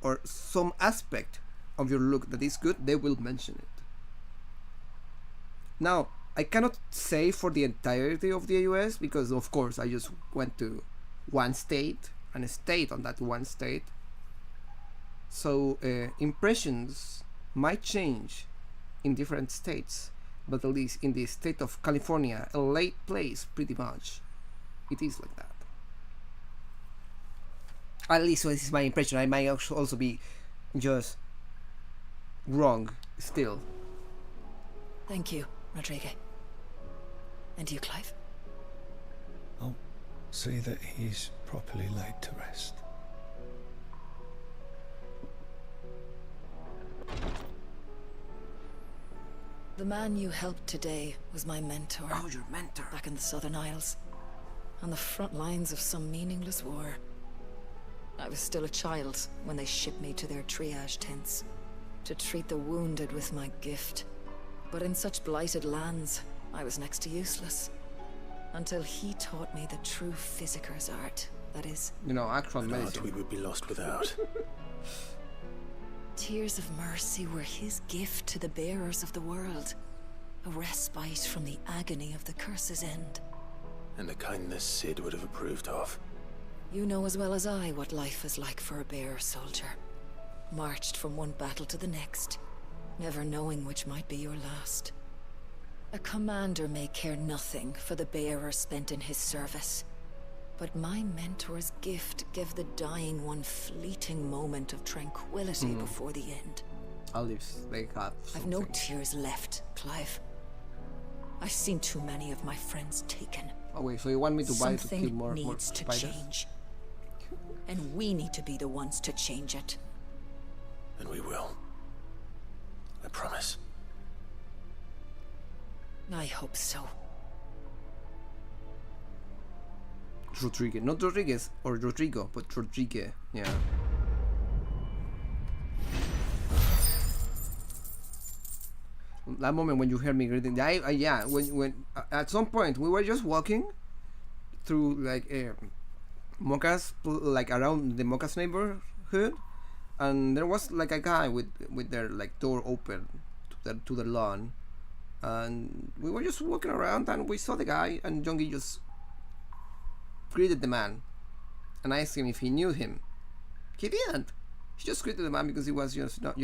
or some aspect of your look that is good, they will mention it. Now, I cannot say for the entirety of the US because of course I just went to one state and stayed on that one state, so impressions might change in different states, but at least in the state of California, a late place pretty much, it is like that. At least so this is my impression. I might also be just wrong still. Thank you, Rodrigue. And you, Clive? I'll see that he's properly laid to rest. The man you helped today was my mentor. Oh, your mentor. Back in the Southern Isles. On the front lines of some meaningless war. I was still a child when they shipped me to their triage tents. To treat the wounded with my gift. But in such blighted lands, I was next to useless. Until he taught me the true physicker's art. That is... actual medicine. We would be lost without. Tears of mercy were his gift to the bearers of the world. A respite from the agony of the curse's end. And a kindness Sid would have approved of. You know as well as I what life is like for a bearer soldier. Marched from one battle to the next, never knowing which might be your last. A commander may care nothing for the bearer spent in his service. But my mentor's gift gave the dying one fleeting moment of tranquility before the end. At least they have something. I've no tears left, Clive. I've seen too many of my friends taken. Oh wait, so you want me to buy to kill more needs to spiders? change. And we need to be the ones to change it. And we will. I promise. I hope so. Rodrigue, not Rodriguez or Rodrigo, but Rodrigue, yeah. That moment when you heard me greeting, yeah, when at some point we were just walking through like Mocha's, like around the Mocha's neighborhood, and there was like a guy with their like door open to the lawn, and we were just walking around and we saw the guy, and Jongi just greeted the man and asked him if he knew him. He didn't. He just greeted the man because he was just not,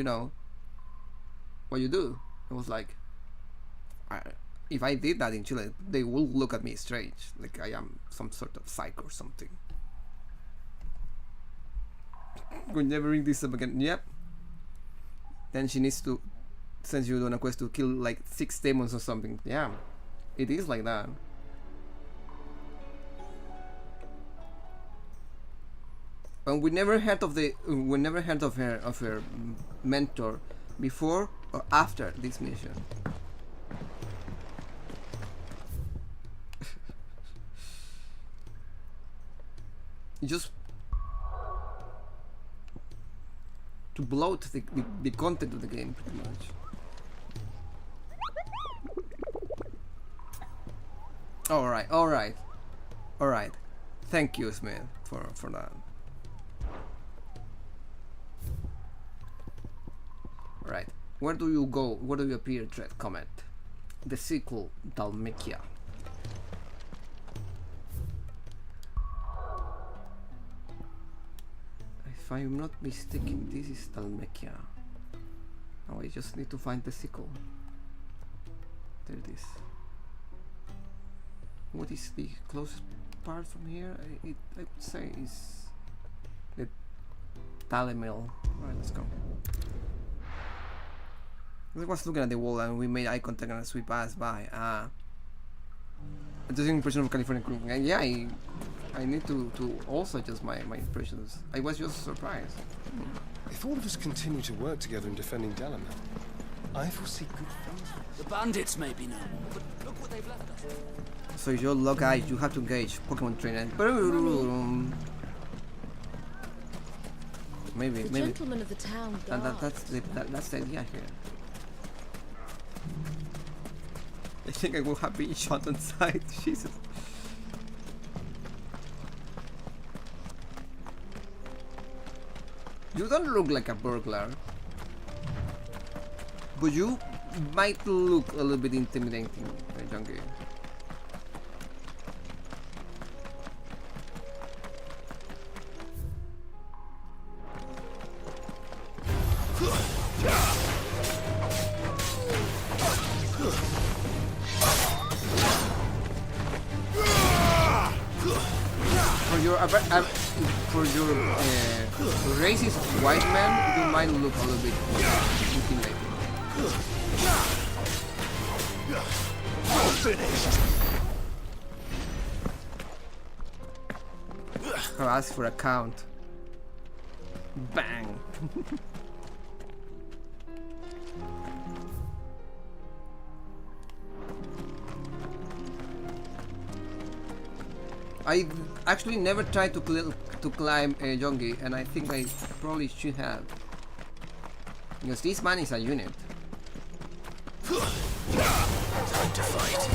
what you do. It was like, if I did that in Chile, they will look at me strange, like I am some sort of psycho or something. We'll never bring this up again. Yep. Then she needs to send you on a quest to kill like 6 demons or something. Yeah, it is like that. And we never heard of her mentor before or after this mission. Just to bloat the content of the game, pretty much. All right. Thank you, Smith, for that. Right. Where do you go? Where do you appear, Dread Comet? The sequel, Dalmekia. If I'm not mistaken, this is Dalmekia. Now I just need to find the sequel. There it is. What is the closest part from here? I would say is the Talemil. Alright, let's go. I was looking at the wall and we made eye contact as we passed by. Just an impression of California crew. Yeah, I need to also adjust my impressions. I was just surprised. If all of us continue to work together in defending Delamere, I foresee good things. The bandits may be no more, but look what they've left us. So if you lock eyes, you have to engage Pokemon trainer. Maybe. Gentleman of the town guard. That's the idea here. I think I will have been shot on sight. Jesus. You don't look like a burglar, but you might look a little bit intimidating, Junkie. For your racist white man, you might look a little bit intimidating. I'll ask for a count. Bang! I actually never tried to climb a Jongi, and I think I probably should have. Because this man is a unit. Time to fight.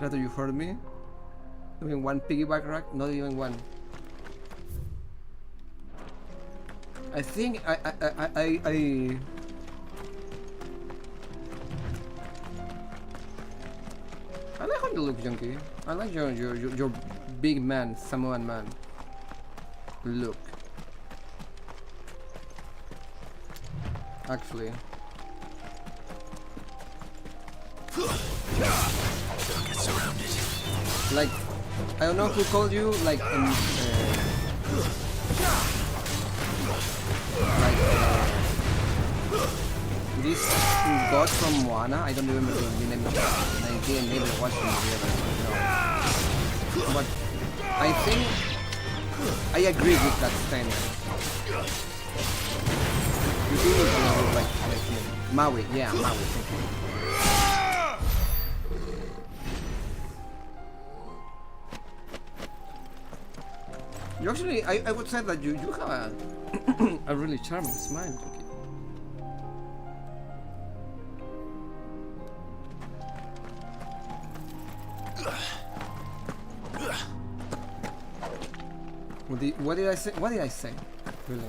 Rather, you heard me? Doing one piggyback rack? Not even one. I think I like how you look, Junkie. I like your big man, Samoan man look. Actually. Don't get surrounded. Like, I don't know who called you, like, this god from Moana. I don't remember the name of it. I didn't maybe watch the movie, no. But I think I agree with that statement. You do look a little like him. Maui, yeah, Maui. Thank you. You actually, I would say that you have a really charming smile, Junkie. What did I say? What did I say? Really?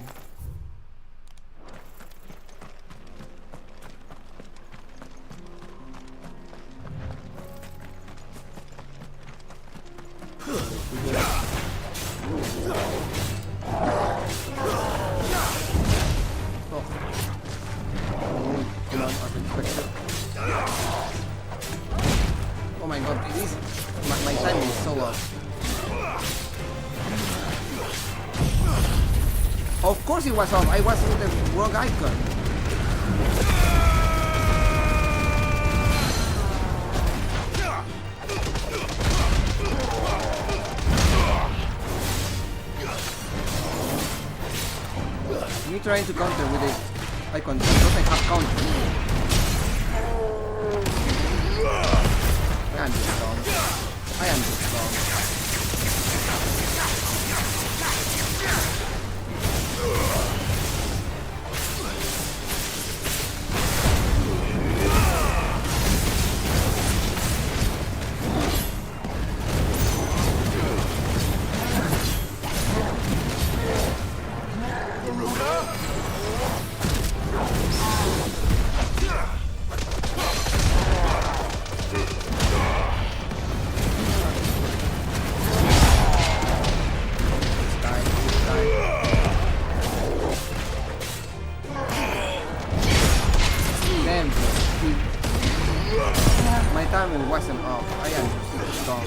Oh my god, it is. My time is so off. Of course it was off. I was with the wrong icon. Me trying to counter with the icon because I have counter. I am too strong. I am too strong. My timing wasn't off. I am just dumb.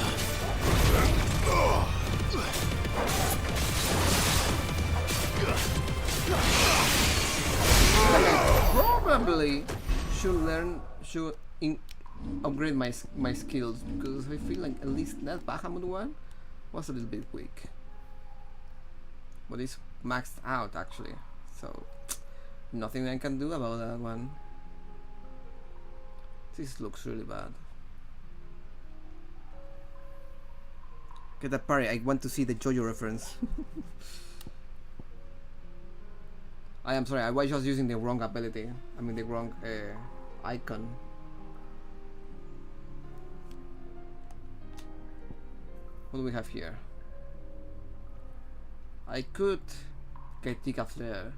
Like I probably should upgrade my skills, because I feel like at least that Bahamut one was a little bit weak. But it's maxed out actually, so nothing I can do about that one. This looks really bad. Get that parry, I want to see the JoJo reference. I am sorry, I was just using the wrong ability. I mean the wrong icon. What do we have here? I could get Giga Flare.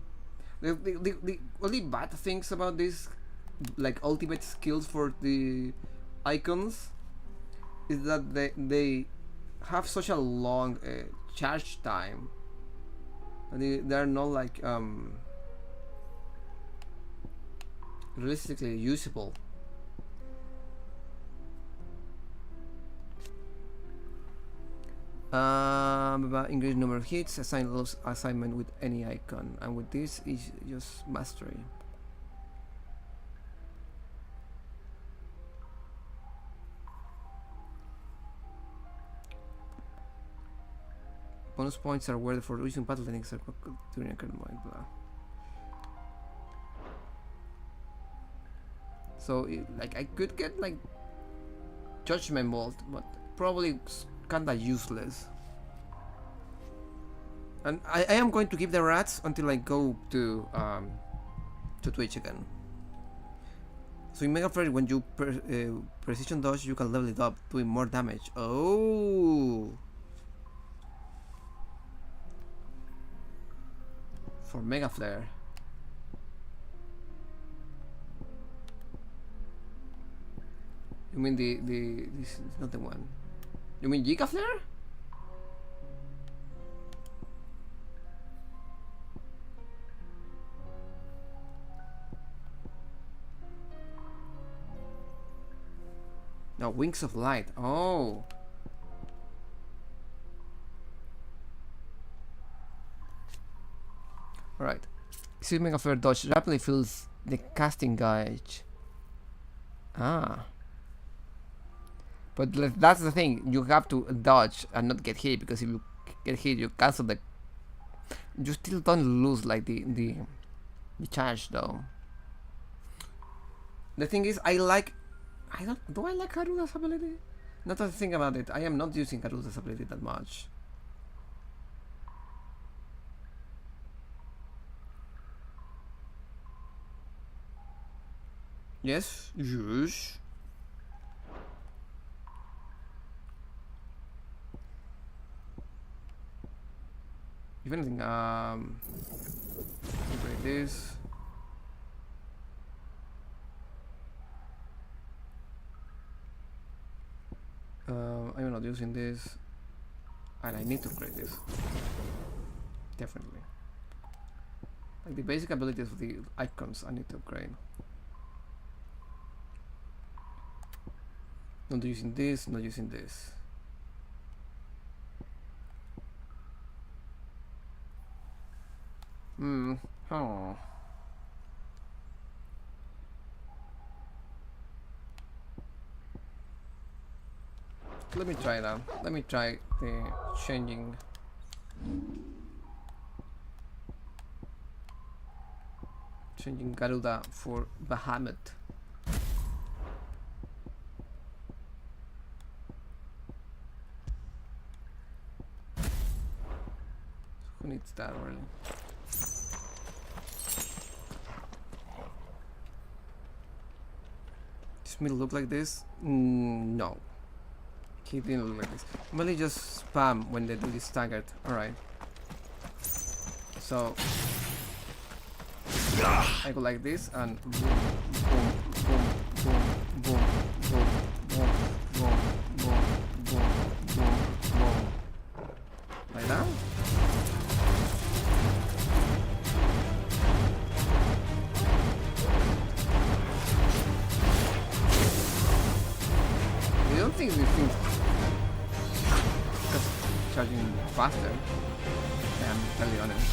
The only bad things about this, like ultimate skills for the icons, is that they have such a long charge time. They're not like realistically usable. Increase number of hits, assign loss assignment with any icon, and with this is just mastery. Bonus points are awarded for using battle techniques during a current moment, blah. So like I could get like Judgment Bolt, but probably kinda useless. And I am going to keep the rats until I go to Twitch again. So in Mega Flare, when you precision dodge, you can level it up, doing more damage. Oh, for Mega Flare. You mean this is not the one. You mean Giga Flare? No, Wings of Light. Oh. Alright. See Mega Flare dodge rapidly fills the casting gauge. Ah. But that's the thing, you have to dodge and not get hit, because if you get hit, you cancel the. You still don't lose like the charge though. The thing is, I like Haruda's ability? Not to think about it, I am not using Haruda's ability that much. Yes, yes. If anything, break this. I'm not using this, and I need to upgrade this. Definitely. Like the basic abilities of the icons, I need to upgrade. Not using this, not using this. Oh. Let me try that. Let me try the changing. Changing Garuda for Bahamut. Who needs that really? Does Middle look like this? No. He didn't look like this. Mainly just spam when they do this staggered. Alright. So I go like this and boom, boom, boom, boom, boom, boom, boom, boom, boom, boom, boom, boom. Like that. don't think these things just charging faster. I'm totally honest.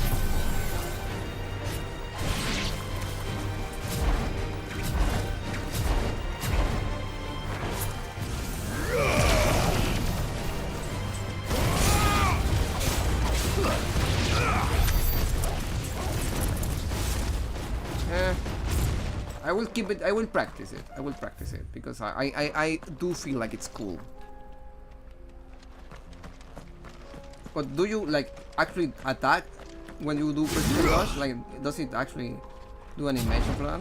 I will keep it. I will practice it. I will practice it because I do feel like it's cool. But do you like actually attack when you do precision rush? Like, does it actually do animation for that?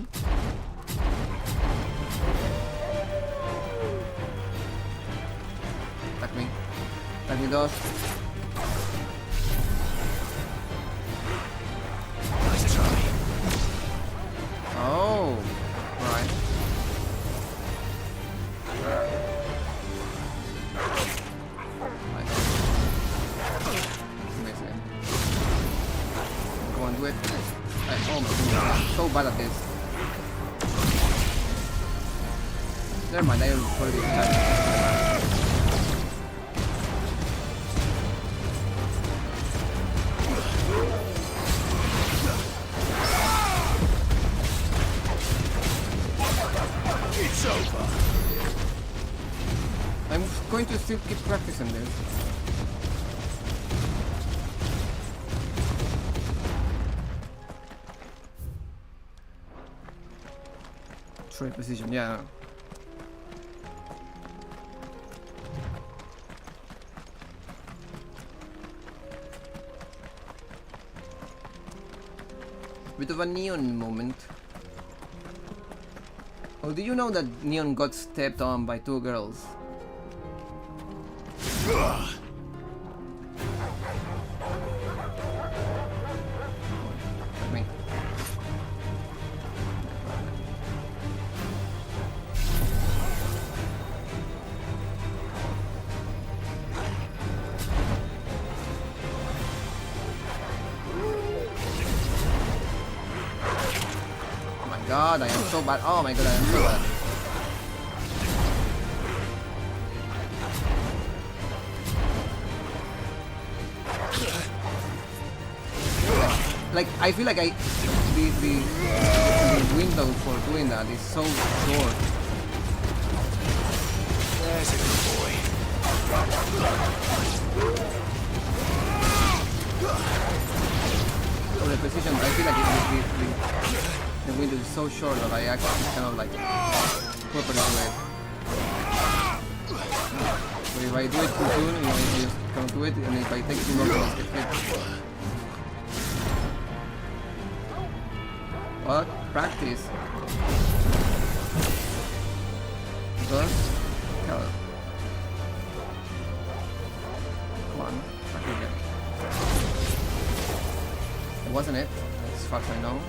Attack me. Attack me, does. Nice try. Oh, right. Amazing. Go on, do it. Oh my goodness, I'm so bad at this. Never mind, I already tried. It's over. I'm going to still keep practicing this. Trade precision, yeah. Bit of a Neon moment. Oh, do you know that Neon got stepped on by two girls? Me. Oh my god, I am so bad. Oh my god, I am so bad. Like, I feel like the window for doing that is so short. There's a good boy. For the precision, I feel like the window is so short that I actually cannot like properly do it. So if I do it too soon, you know, I just can't do it, and if I take too long, I just get hit. What? Practice. Because? Hell. Come on. Practice again. It wasn't it, as far as I know.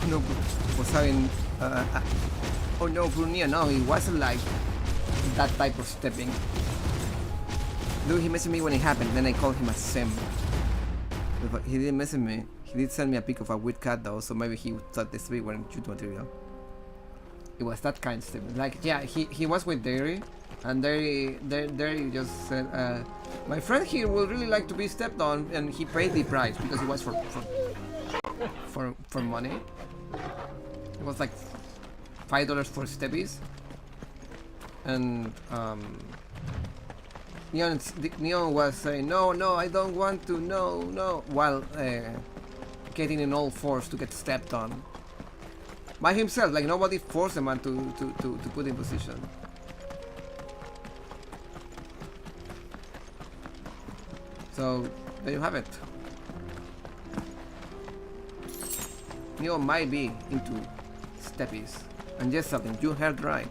No, was having oh no, Brunea, no, it wasn't like that type of stepping. Dude, he messaged me when it happened, then I called him a sim. But he didn't message me. He did send me a pic of a weird cat though, so maybe he thought this week weren't shoot material. It was that kind of stepping. Like, yeah, he was with Derry, and Derry just said, my friend here would really like to be stepped on, and he paid the price because it was for money. It was like $5 for steppies, and Neon was saying no, I don't want to, no, while getting in all fours to get stepped on by himself. Like, nobody forced the man to put in position. So there you have it. Neon might be into steppies, and just something you heard right.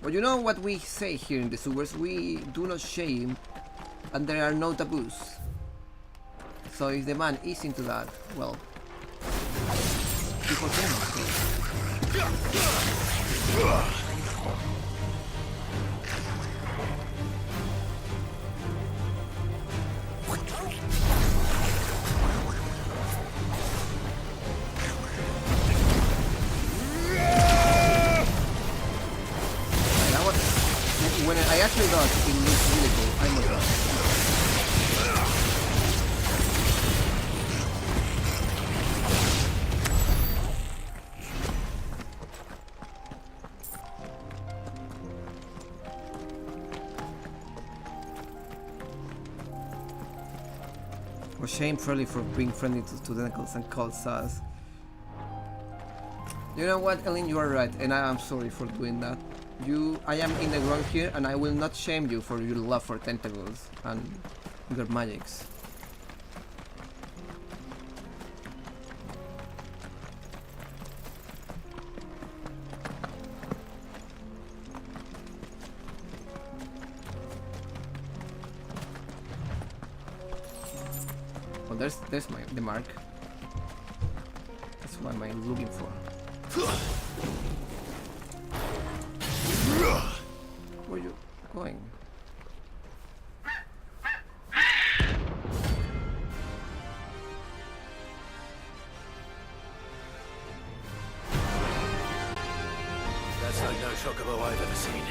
But you know what we say here in the sewers? We do not shame, and there are no taboos. So if the man is into that, well, people can when I actually got it, it looks really cool. I must admit. Or shame Freddy for being friendly to the Knuckles and called sus. You know what, Ellen, you are right, and I am sorry for doing that. I am in the wrong here, and I will not shame you for your love for tentacles and your magics. Well, there's the mark. That's what I'm looking for. Where are you going? That's like no chocobo I've ever seen.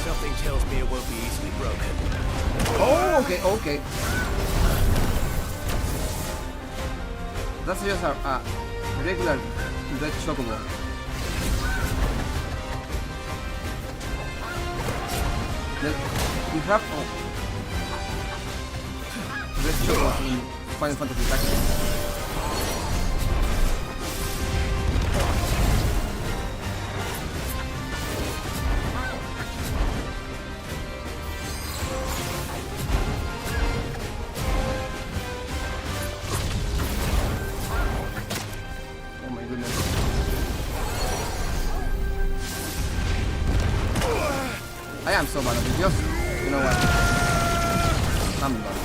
Something tells me it won't be easily broken. Oh, okay. That's just a regular red chocobo. We have red chocobos in Final Fantasy Tactics. I am so bad at it, just, you know what, I'm done.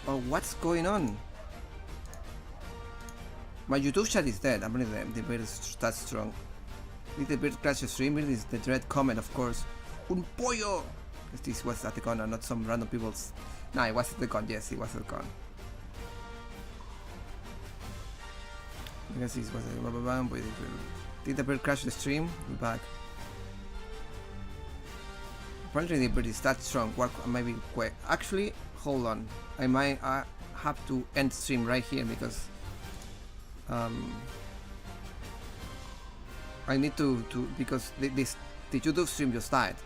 Oh, what's going on? My YouTube chat is dead. I'm really the bird is that strong. Did the bird crash the stream? It is the dread comment, of course. Un pollo! This was at the con and not some random people's. Nah, it was at the con. Yes, it was at the con. I guess this was a blah blah blah. Did the bird crash the stream? We're back. Apparently the bird is that strong. What maybe quick. Actually, hold on. I might have to end stream right here because I need to because the YouTube stream just died.